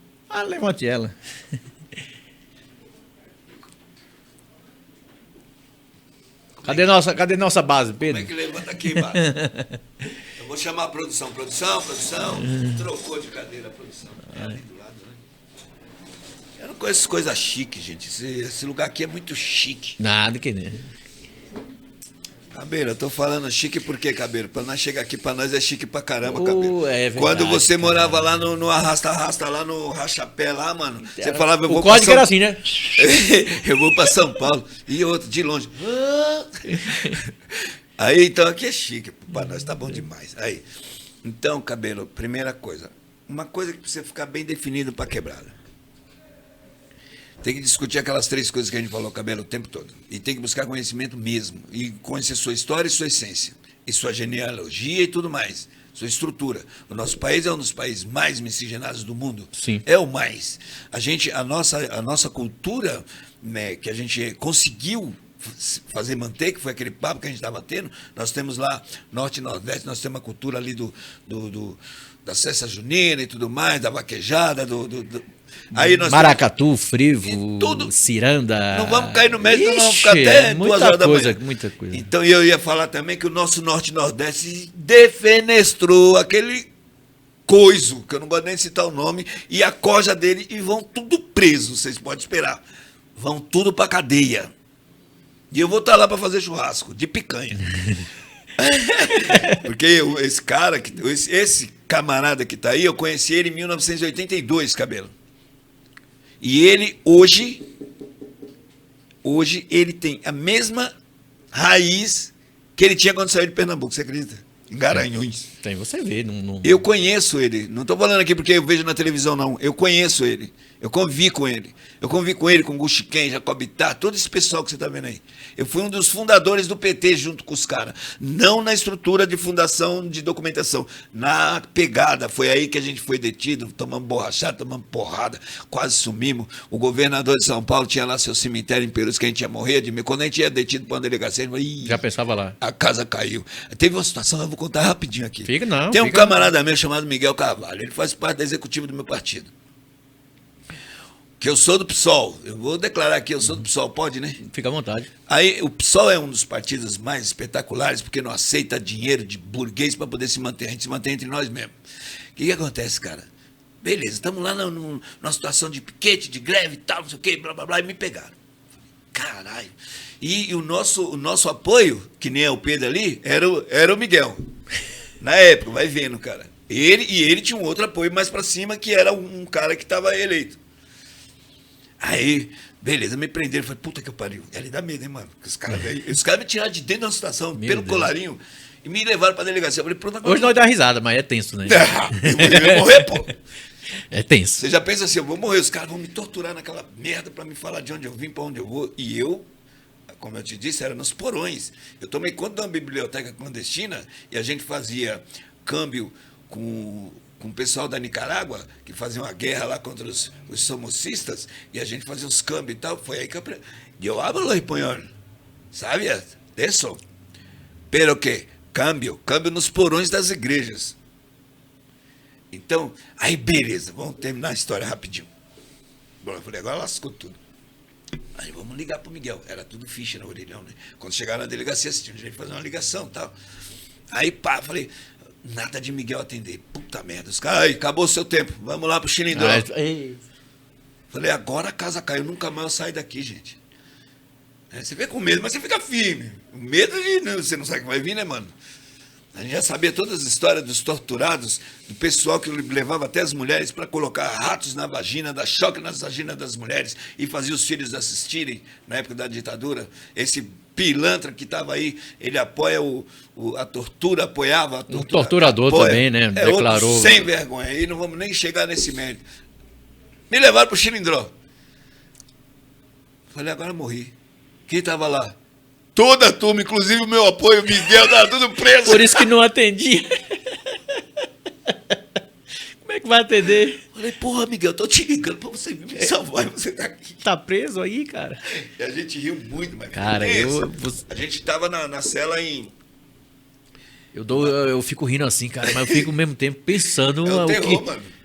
Levante ela. Cadê nossa base, Pedro? Como é que levanta aqui embaixo? Eu vou chamar a produção. Produção. Trocou de cadeira a produção. Ali do lado, né? Eu não conheço coisa chique, gente. Esse lugar aqui é muito chique. Nada que nem. Cabelo, eu tô falando chique por quê, Cabelo? Pra nós chegar aqui, pra nós é chique pra caramba, Cabelo. É verdade, quando você morava lá no arrasta-arrasta, lá no rachapé, lá, mano, você falava, eu vou o código era assim, né? Eu vou pra São Paulo. E outro, de longe. Aí, então, aqui é chique. Pra nós tá bom demais. Aí, então, Cabelo, primeira coisa. Uma coisa que precisa ficar bem definido pra quebrada. Tem que discutir aquelas 3 coisas que a gente falou, Cabelo, o tempo todo. E tem que buscar conhecimento mesmo. E conhecer sua história e sua essência. E sua genealogia e tudo mais. sua estrutura. O nosso país é um dos países mais miscigenados do mundo. Sim. É o mais. A nossa cultura, né, que a gente conseguiu manter, que foi aquele papo que a gente estava tendo, nós temos lá, Norte e Nordeste, nós temos a cultura ali da festa junina e tudo mais, da vaquejada, aí nós Maracatu, temos, frevo, tudo, ciranda. não vamos cair no mérito, não vamos ficar até 2 horas da manhã. Muita coisa. Então eu ia falar também que o nosso Norte e Nordeste defenestrou aquele coiso, que eu não gosto nem de citar o nome, e a corja dele, e vão tudo presos, vocês podem esperar. Vão tudo pra cadeia. E eu vou estar lá para fazer churrasco, de picanha. Porque esse camarada que está aí, eu conheci ele em 1982, Cabelo. E ele, hoje, ele tem a mesma raiz que ele tinha quando saiu de Pernambuco, você acredita? Em Garanhuns. Tem, você vê. Eu conheço ele. Não estou falando aqui porque eu vejo na televisão, não. Eu conheço ele. Eu convivi com ele. Eu convivi com ele, com Guxiquem, Jacobitá, todo esse pessoal que você está vendo aí. Eu fui um dos fundadores do PT junto com os caras. Não na estrutura de fundação de documentação. Na pegada. Foi aí que a gente foi detido, tomamos borrachada, tomamos porrada, quase sumimos. O governador de São Paulo tinha lá seu cemitério em Perus que a gente ia morrer de medo. Quando a gente ia detido para uma delegacia, a gente falou, já pensava lá. A casa caiu. Teve uma situação, eu vou contar rapidinho aqui. Tem um camarada meu chamado Miguel Carvalho. Ele faz parte da executiva do meu partido. Que eu sou do PSOL. Eu vou declarar aqui, eu sou do PSOL, pode, né? Fica à vontade. Aí, o PSOL é um dos partidos mais espetaculares, porque não aceita dinheiro de burguês para poder se manter. A gente se mantém entre nós mesmos. O que acontece, cara? Beleza, estamos lá numa situação de piquete, de greve e tal, não sei o quê, blá, blá, blá, e me pegaram. Caralho. E o nosso apoio, que nem é o Pedro ali, era o Miguel. Na época, vai vendo, cara. Ele tinha um outro apoio mais para cima, que era um cara que estava eleito. Aí, beleza, me prenderam. Falei, puta que eu pariu. Ali dá medo, hein, mano? Os caras me tiraram de dentro da situação, pelo colarinho, e me levaram pra delegacia. Eu falei, pronto, agora. Hoje nós dá risada, mas é tenso, né? Eu vou morrer, pô. É tenso. Você já pensa assim, eu vou morrer, os caras vão me torturar naquela merda pra me falar de onde eu vim, pra onde eu vou. E eu, como eu te disse, era nos porões. Eu tomei conta de uma biblioteca clandestina e a gente fazia câmbio com o pessoal da Nicarágua, que fazia uma guerra lá contra os somocistas, e a gente fazia os câmbios e tal. Foi aí que eu aprendi. Eu hablo espanhol, ¿sabes? Eso. Pero que? Câmbio nos porões das igrejas. Então, aí beleza, vamos terminar a história rapidinho. Bom, eu falei, agora lascou tudo. Aí vamos ligar pro Miguel. Era tudo ficha na orelhão, né? Quando chegaram na delegacia, tinha gente fazer uma ligação e tal. Aí, pá, falei, nada de Miguel atender. Puta merda. Os caras, aí, acabou o seu tempo. Vamos lá pro Chilindró. Falei, agora a casa caiu. Nunca mais eu saio daqui, gente. Você fica com medo, mas você fica firme. O medo de você não sabe o que vai vir, né, mano? A gente já sabia todas as histórias dos torturados, do pessoal que levava até as mulheres para colocar ratos na vagina, dar choque nas vaginas das mulheres e fazia os filhos assistirem na época da ditadura. Esse pilantra que estava aí, ele apoia a tortura, apoiava a tortura. Um torturador também, né? Declarou. Outro sem vergonha. Aí não vamos nem chegar nesse mérito. Me levaram para o Chilindró. Falei, agora morri. Quem estava lá? Toda a turma, inclusive o meu apoio, o Miguel, estava tudo preso. Por isso que não atendi. Como é que vai atender? Falei, porra, Miguel, tô te ligando pra você vir me salvar e você tá aqui. Tá preso aí, cara? E a gente riu muito, mas... Cara, A gente tava na cela em... Eu fico rindo assim, cara, mas eu fico ao mesmo tempo pensando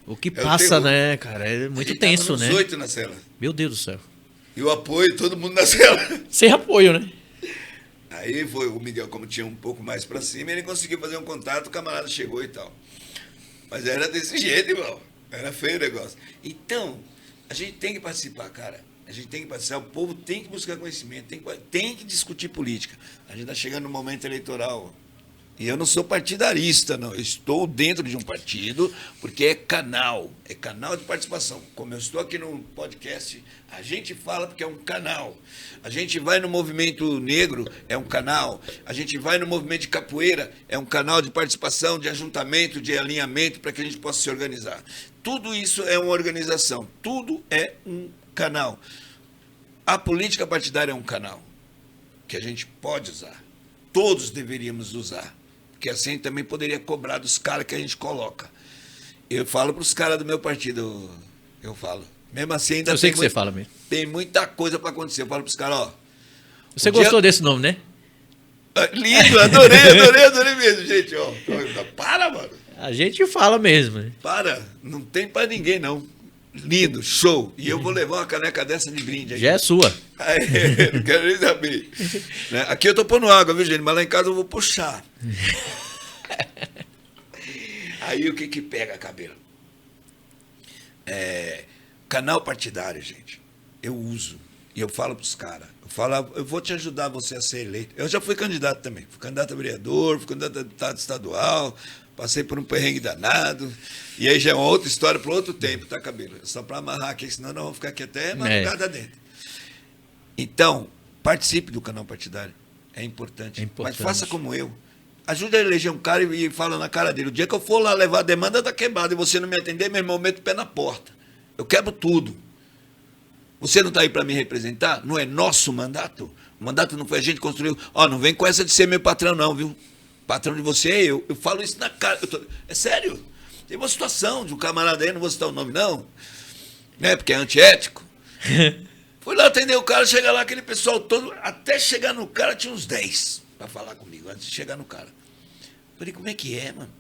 o que passa, né, cara? É muito tenso, né? 8 na cela. Meu Deus do céu. E o apoio, todo mundo na cela. Sem apoio, né? Aí foi o Miguel, como tinha um pouco mais pra cima, ele conseguiu fazer um contato, o camarada chegou e tal. Mas era desse jeito, irmão. Era feio o negócio. Então, a gente tem que participar, cara. A gente tem que participar, o povo tem que buscar conhecimento, tem que discutir política. A gente está chegando no momento eleitoral. E eu não sou partidarista, não. Eu estou dentro de um partido, porque é canal de participação. Como eu estou aqui no podcast, a gente fala porque é um canal. A gente vai no movimento negro, é um canal. A gente vai no movimento de capoeira, é um canal de participação, de ajuntamento, de alinhamento, para que a gente possa se organizar. Tudo isso é uma organização, tudo é um canal. A política partidária é um canal que a gente pode usar. Todos deveríamos usar. porque assim a gente também poderia cobrar dos caras que a gente coloca. Eu falo para os caras do meu partido, eu falo. Mesmo assim, ainda Eu sei que você fala mesmo. tem muita coisa para acontecer. Eu falo para os caras, ó. Você gostou desse nome, né? Lindo, adorei mesmo, gente. Ó. Para, mano. A gente fala mesmo. Né? Para, não tem para ninguém, não. Lindo, show. E eu vou levar uma caneca dessa de brinde aí. Já é sua. Aí, não quero nem saber. Né? Aqui eu tô pondo água, viu, gente? Mas lá em casa eu vou puxar. Aí o que pega, cabelo? Canal partidário, gente. Eu uso. E eu falo pros caras. Eu falo, eu vou te ajudar você a ser eleito. Eu já fui candidato também. Fui candidato a vereador, fui candidato a deputado estadual. Passei por um perrengue danado. E aí já é uma outra história para outro tempo, tá, cabelo? É só para amarrar aqui, senão nós vamos ficar aqui até madrugada dentro. Então, participe do canal partidário. É importante. Mas faça como eu. Ajude a eleger um cara e fala na cara dele. O dia que eu for lá levar a demanda da quebrada e você não me atender, meu irmão, eu meto o pé na porta. Eu quebro tudo. Você não está aí para me representar? Não é nosso mandato? O mandato não foi a gente que construiu. Ó, não vem com essa de ser meu patrão, não, viu? Patrão de você é eu. Eu falo isso na cara. É sério. Tem uma situação de um camarada aí, não vou citar o nome, não. Né? Porque é antiético. Fui lá atender o cara, chega lá, aquele pessoal todo. Até chegar no cara, tinha uns 10 para falar comigo, antes de chegar no cara. Falei, como é que é, mano?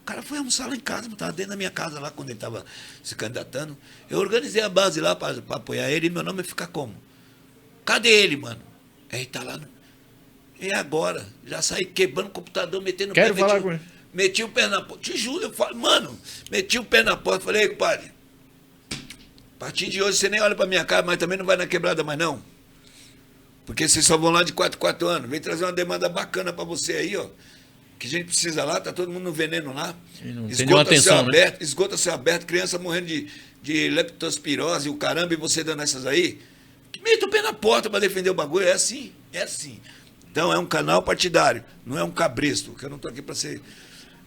O cara foi almoçar lá em casa, estava dentro da minha casa lá, quando ele estava se candidatando. Eu organizei a base lá para apoiar ele e meu nome ia ficar como? Cadê ele, mano? Aí tá lá no... E agora? Já saí quebrando o computador, metendo o pé. Quero falar com ele. Meti o pé na porta. Te juro, eu falo, mano, meti o pé na porta. Falei, ei, compadre, a partir de hoje você nem olha pra minha cara, mas também não vai na quebrada mais não. Porque vocês só vão lá de 4 anos. Vem trazer uma demanda bacana pra você aí, ó. Que a gente precisa lá, tá todo mundo no veneno lá. Esgota céu aberto, esgota céu aberto, criança morrendo de leptospirose, o caramba, e você dando essas aí. Meta o pé na porta pra defender o bagulho. É assim, é assim. Então, é um canal partidário, não é um cabresto, que eu não estou aqui para ser...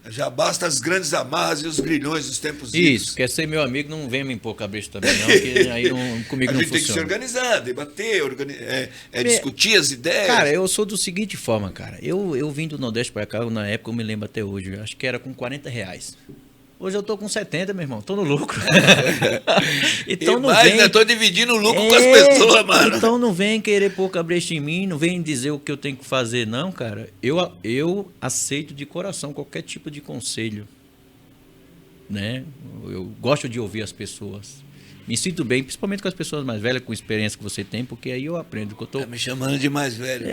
Já basta as grandes amarras e os grilhões dos tempos Isso, quer ser meu amigo, não vem me impor cabresto também, não, que aí comigo não funciona. A gente tem que se organizar, debater, discutir as ideias. Cara, eu sou do seguinte forma, cara. Eu vim do Nordeste para cá, na época eu me lembro até hoje, acho que era com R$40. Hoje eu tô com 70, meu irmão. Tô no lucro. Então e não mais, vem... né? Tô dividindo o lucro com as pessoas, mano. Então não vem querer pôr cabresto em mim, não vem dizer o que eu tenho que fazer, não, cara. Eu aceito de coração qualquer tipo de conselho. Né? Eu gosto de ouvir as pessoas. Me sinto bem, principalmente com as pessoas mais velhas, com a experiência que você tem, porque aí eu aprendo. Que eu tô... Tá me chamando de mais velho.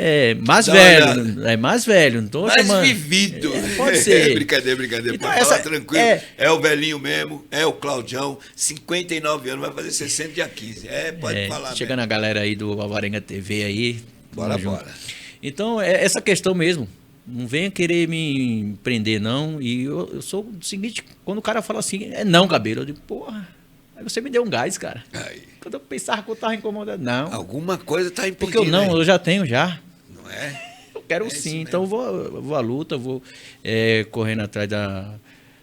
Mais velho. É mais velho. Não tô mais chamando... vivido. Pode ser. Brincadeira. Então, pode falar tranquilo. É o velhinho mesmo, é o Claudião, 59 anos, vai fazer 60 dia 15. Pode falar. Chegando a galera aí do Alvarenga TV aí. Bora. Então, é essa questão mesmo. Não venha querer me prender, não. E eu sou o seguinte, quando o cara fala assim, não, cabelo, eu digo, porra... Aí você me deu um gás, cara. Aí. Quando eu pensava que eu estava incomodado, não. Alguma coisa está impedindo. Porque eu já tenho já. Não é? Eu quero sim. Então eu vou à luta, vou correndo atrás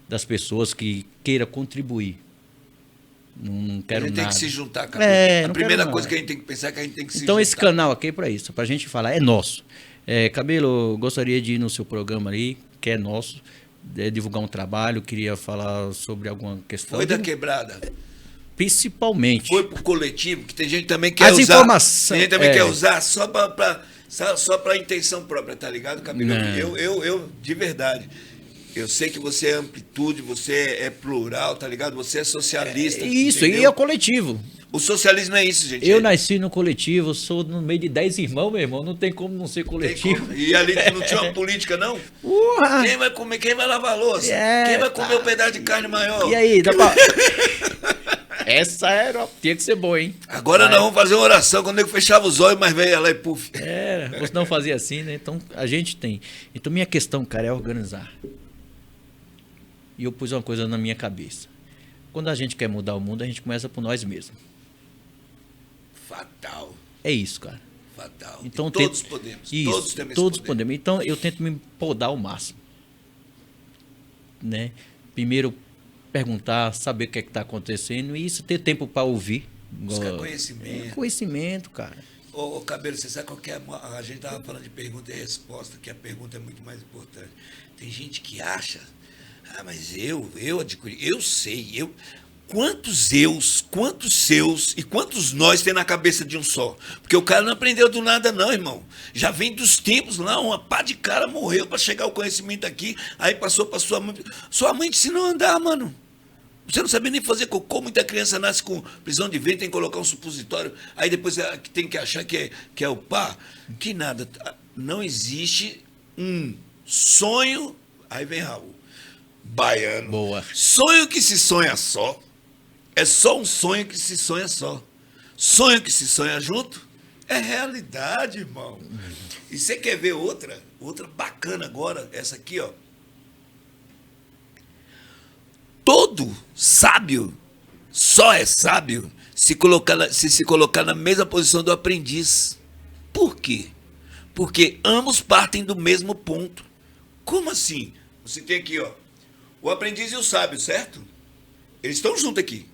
das pessoas que queiram contribuir. Não quero nada. A gente tem que se juntar, cara. A primeira coisa que a gente tem que pensar é que a gente tem que se juntar. Então esse canal aqui é para isso, para a gente falar, é nosso. Cabelo, eu gostaria de ir no seu programa ali, que é nosso, divulgar um trabalho, queria falar sobre alguma questão. Foi da quebrada. Principalmente. Foi pro coletivo, que tem gente também que quer usar. Informações. Tem gente também quer usar só para intenção própria, tá ligado, Cabelo? Eu, de verdade. Eu sei que você é amplitude, você é plural, tá ligado? Você é socialista. Isso, entendeu? E é o coletivo. O socialismo é isso, gente. Eu nasci no coletivo, sou no meio de 10 irmãos, meu irmão. Não tem como não ser coletivo. E ali não tinha uma política, não? Quem vai comer? Quem vai lavar a louça? Quem vai comer um pedaço de carne maior? E aí, dá pra... Essa tinha que ser boa, hein? Agora nós vamos fazer uma oração. Quando eu fechava os olhos, mas veio lá e puf. Você não fazia assim, né? Então, a gente tem. Então, minha questão, cara, é organizar. E eu pus uma coisa na minha cabeça. Quando a gente quer mudar o mundo, a gente começa por nós mesmos. Fatal. É isso, cara. Fatal. Então, todos podemos. Isso, todos podemos. Então, eu tento me podar ao máximo. Né? Primeiro, perguntar, saber o que é que está acontecendo e isso, ter tempo para ouvir. Buscar conhecimento. Conhecimento, cara. Ô, Cabelo, você sabe qual que é? A gente estava falando de pergunta e resposta, que a pergunta é muito mais importante. Tem gente que acha, mas eu adquiri, eu sei, quantos seus e quantos nós tem na cabeça de um só? Porque o cara não aprendeu do nada não, irmão. Já vem dos tempos lá, uma pá de cara morreu para chegar ao conhecimento aqui, aí passou para sua mãe. Sua mãe te ensinou a andar, mano. Você não sabia nem fazer cocô, muita criança nasce com prisão de ventre, tem que colocar um supositório, aí depois tem que achar que é o pá. Que nada. Não existe um sonho, aí vem Raul, baiano. Boa. Sonho que se sonha só, é só um sonho que se sonha só. Sonho que se sonha junto, é realidade, irmão. E você quer ver outra bacana agora, essa aqui, ó. Todo sábio só é sábio se se colocar na mesma posição do aprendiz. Por quê? Porque ambos partem do mesmo ponto. Como assim? Você tem aqui, ó, o aprendiz e o sábio, certo? Eles estão juntos aqui.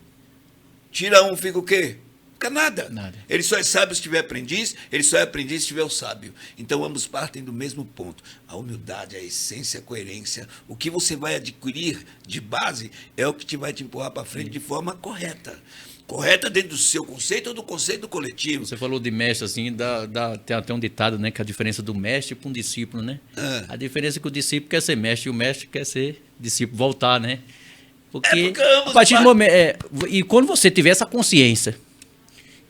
Tira um, fica o quê? Fica nada. Ele só é sábio se tiver aprendiz, ele só é aprendiz se tiver o sábio. Então ambos partem do mesmo ponto. A humildade, a essência, a coerência. O que você vai adquirir de base é o que vai te empurrar para frente de forma correta. Correta dentro do seu conceito ou do conceito do coletivo. Você falou de mestre, assim, tem até um ditado, né? Que é a diferença do mestre para um discípulo, né? A diferença é que o discípulo quer ser mestre e o mestre quer ser discípulo, voltar, né? Porque a partir do momento... e quando você tiver essa consciência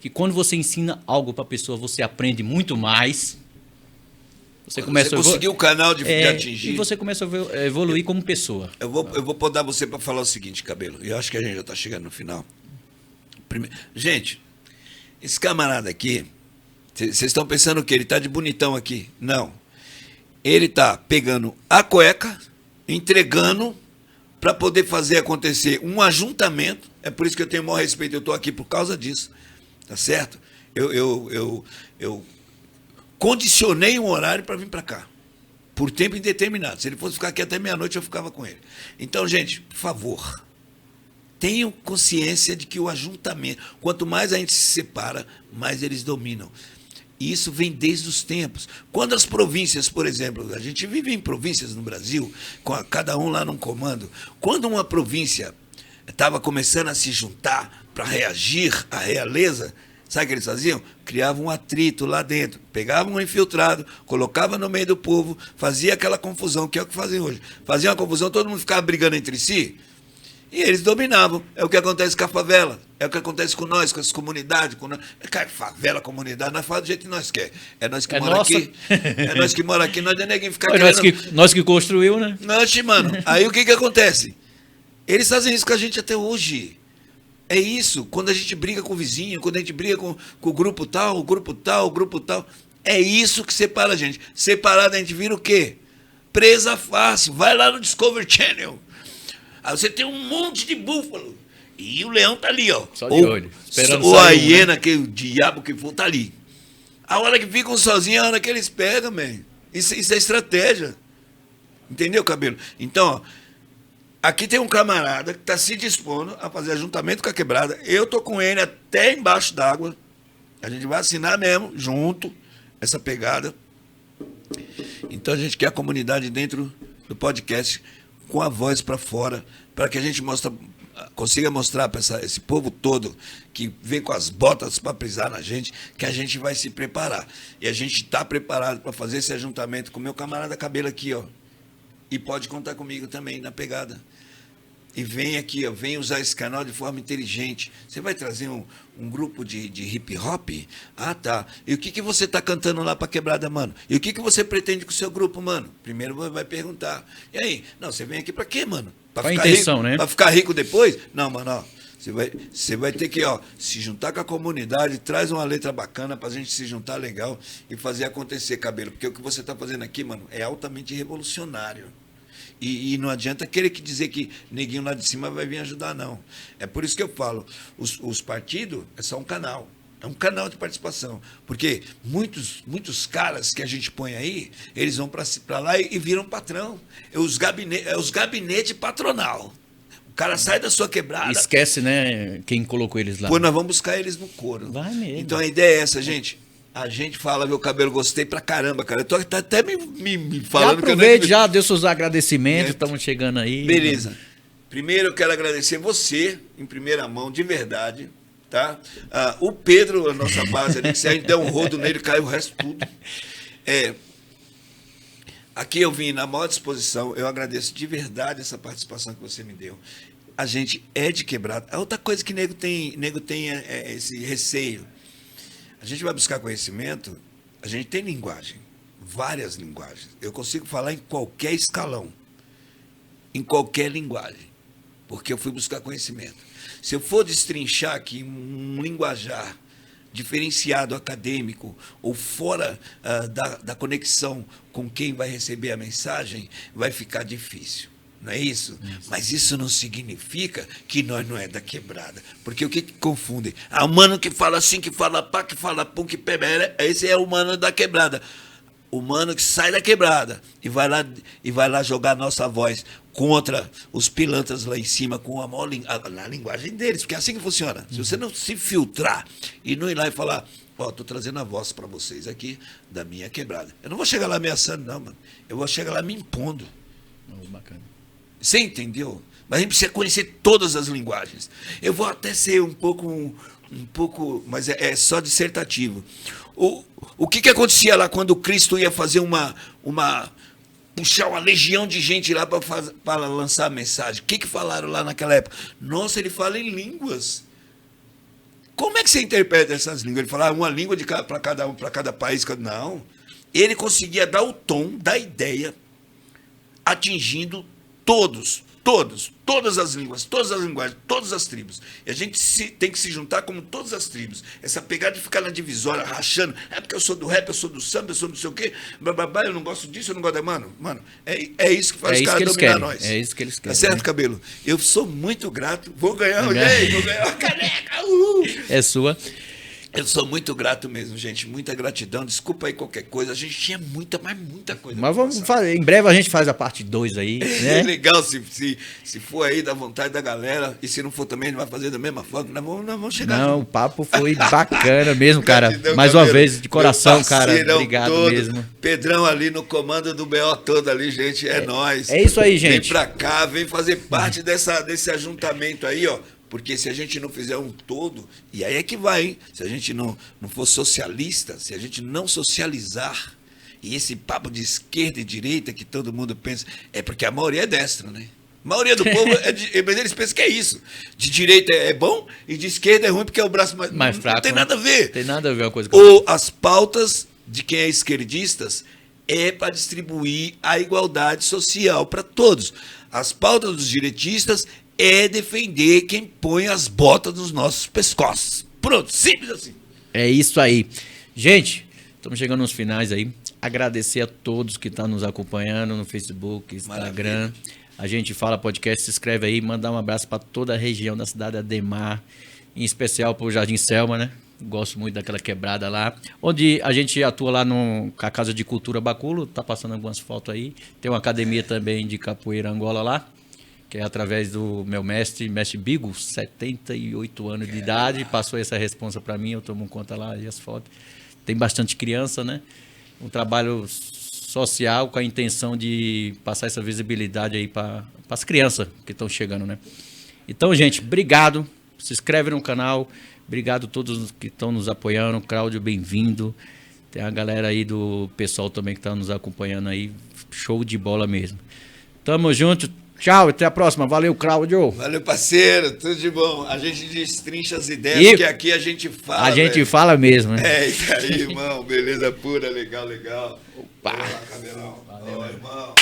que quando você ensina algo para a pessoa, você aprende muito mais. Você conseguiu o canal de atingir. E você começa a evoluir como pessoa. Eu vou podar você para falar o seguinte, Cabelo. Eu acho que a gente já está chegando no final. Gente, esse camarada aqui, vocês estão pensando o quê? Ele está de bonitão aqui? Não. Ele está pegando a cueca, entregando para poder fazer acontecer um ajuntamento. É por isso que eu tenho o maior respeito. Eu estou aqui por causa disso. Tá certo? Eu condicionei um horário para vir para cá, por tempo indeterminado. Se ele fosse ficar aqui até meia-noite, eu ficava com ele. Então, gente, por favor, tenham consciência de que o ajuntamento, quanto mais a gente se separa, mais eles dominam. E isso vem desde os tempos. Quando as províncias, por exemplo, a gente vive em províncias no Brasil, com cada um lá num comando. Quando uma província estava começando a se juntar para reagir à realeza, sabe o que eles faziam? Criavam um atrito lá dentro, pegavam um infiltrado, colocavam no meio do povo, fazia aquela confusão, que é o que fazem hoje. Fazia uma confusão, todo mundo ficava brigando entre si, e eles dominavam. É o que acontece com a favela, é o que acontece com nós, com as comunidades. Cara, favela, comunidade, nós fazemos do jeito que nós queremos. É nós que moramos aqui, é nós que moramos aqui, nós não é ninguém ficar querendo... Nós que construiu, né? Nossa, mano, aí o que acontece? Eles fazem isso com a gente até hoje. É isso, quando a gente briga com o vizinho, quando a gente briga com o grupo tal, o grupo tal, o grupo tal. É isso que separa a gente. Separado a gente vira o quê? Presa fácil. Vai lá no Discovery Channel. Aí você tem um monte de búfalo. E o leão tá ali, ó. Só de olho. Esperando ou a sair, hiena, né? que o diabo que for, tá ali. A hora que ficam sozinhos é a hora que eles pegam, man. Isso é estratégia. Entendeu, Cabelo? Então, ó, aqui tem um camarada que está se dispondo a fazer ajuntamento com a quebrada. Eu tô com ele até embaixo d'água. A gente vai assinar mesmo, junto, essa pegada. Então a gente quer a comunidade dentro do podcast com a voz para fora, para que a gente consiga mostrar para esse povo todo que vem com as botas para pisar na gente, que a gente vai se preparar. E a gente está preparado para fazer esse ajuntamento com o meu camarada Cabelo aqui, ó. E pode contar comigo também na pegada. E vem aqui, ó, vem usar esse canal de forma inteligente. Você vai trazer um grupo de hip hop? Ah, tá. E o que você tá cantando lá pra quebrada, mano? E o que você pretende com o seu grupo, mano? Primeiro vai perguntar. E aí? Não, você vem aqui pra quê, mano? Pra ficar intenção, rico, né? Pra ficar rico depois? Não, mano, ó. Você vai ter que, ó, se juntar com a comunidade, traz uma letra bacana pra gente se juntar legal e fazer acontecer, Cabelo. Porque o que você tá fazendo aqui, mano, é altamente revolucionário. E não adianta querer dizer que neguinho lá de cima vai vir ajudar, não. É por isso que eu falo, os partidos é só um canal. É um canal de participação. Porque muitos caras que a gente põe aí, eles vão para lá e viram patrão. É os gabinetes patronal. O cara sai da sua quebrada. Esquece, né, quem colocou eles lá. Pô, nós vamos buscar eles no couro. Vai mesmo. Então a ideia é essa, gente. A gente fala, meu cabelo, gostei pra caramba, cara. Eu tô até me Já falando que eu não aproveite, já deu seus agradecimentos, É. estamos chegando aí. Beleza. Primeiro eu quero agradecer você, em primeira mão, de verdade, tá? O Pedro, a nossa base ali, que se a gente der um rodo nele, cai o resto tudo. Aqui eu vim na maior disposição, eu agradeço de verdade essa participação que você me deu. A gente é de quebrada. A outra coisa que nego tem esse receio. A gente vai buscar conhecimento, a gente tem linguagem, várias linguagens. Eu consigo falar em qualquer escalão, em qualquer linguagem, porque eu fui buscar conhecimento. Se eu for destrinchar aqui um linguajar diferenciado acadêmico ou fora da conexão com quem vai receber a mensagem, vai ficar difícil. Não é isso? Mas isso não significa que nós não é da quebrada. Porque o que confundem? O mano que fala assim, que fala pá, que fala pum, que pebera, esse é o mano da quebrada. O mano que sai da quebrada e vai lá jogar nossa voz contra os pilantras lá em cima com na linguagem deles, porque é assim que funciona. Se você não se filtrar e não ir lá e falar, estou trazendo a voz para vocês aqui da minha quebrada. Eu não vou chegar lá ameaçando, não, mano. Eu vou chegar lá me impondo. Bacana. Você entendeu? Mas a gente precisa conhecer todas as linguagens. Eu vou até ser um pouco, mas é só dissertativo. O que acontecia lá quando Cristo ia fazer puxar uma legião de gente lá para lançar a mensagem? O que falaram lá naquela época? Nossa, ele fala em línguas. Como é que você interpreta essas línguas? Ele fala uma língua para cada país. Não. Ele conseguia dar o tom da ideia, atingindo todas as línguas, todas as linguagens, todas as tribos. E a gente tem que se juntar como todas as tribos. Essa pegada de ficar na divisória, rachando, porque eu sou do rap, eu sou do samba, eu sou não sei o quê, blá, eu não gosto disso, eu não gosto da... Mano, é isso que faz os caras dominar nós. É isso que eles querem. Tá certo, Cabelo? Eu sou muito grato. Vou ganhar uma caneca. É sua. Eu sou muito grato mesmo, gente. Muita gratidão. Desculpa aí qualquer coisa. A gente tinha muita coisa. Mas vamos fazer. Em breve a gente faz a parte 2 aí, né? É legal se for aí da vontade da galera. E se não for também, a gente vai fazer da mesma forma. Nós vamos chegar. Não, o papo foi bacana mesmo, cara. Gratidão, Mais uma Cabelo. vez, de coração, Meu cara. parceirão Obrigado todo. mesmo. Pedrão ali no comando do BO todo ali, gente. É nóis. É isso aí, gente. Vem pra cá, vem fazer parte desse ajuntamento aí, ó. Porque se a gente não fizer um todo, e aí é que vai, hein? Se a gente não for socialista, se a gente não socializar, e esse papo de esquerda e direita que todo mundo pensa, é porque a maioria é destra, né? A maioria do povo, mas eles pensam que é isso. De direita é bom e de esquerda é ruim porque é o braço mais fraco. Não tem nada a ver. Tem nada a ver uma coisa com Ou as pautas de quem é esquerdistas é para distribuir a igualdade social para todos. As pautas dos direitistas é defender quem põe as botas nos nossos pescoços. Pronto, simples assim. É isso aí. Gente, estamos chegando nos finais aí. Agradecer a todos que estão nos acompanhando no Facebook, Instagram. Maravilha. A gente fala podcast, se inscreve aí, mandar um abraço para toda a região da cidade de Ademar, em especial para o Jardim Selma, né? Gosto muito daquela quebrada lá. Onde a gente atua lá com a Casa de Cultura Baculo, tá passando algumas fotos aí. Tem uma academia também de capoeira Angola lá, que é através do meu mestre Bigo, 78 anos de idade, passou essa responsa para mim, eu tomo conta lá e as fotos. Tem bastante criança, né? Um trabalho social com a intenção de passar essa visibilidade aí para as crianças que estão chegando, né? Então, gente, obrigado. Se inscreve no canal. Obrigado a todos que estão nos apoiando. Cláudio, bem-vindo. Tem a galera aí do pessoal também que está nos acompanhando aí. Show de bola mesmo. Tamo junto. Tchau, até a próxima. Valeu, Cláudio. Valeu, parceiro. Tudo de bom. A gente destrincha as ideias, E porque aqui a gente fala. A gente velho. fala mesmo, né? É isso aí, irmão. Beleza pura, legal. Opa. Boa, Cabelão. Valeu, irmão.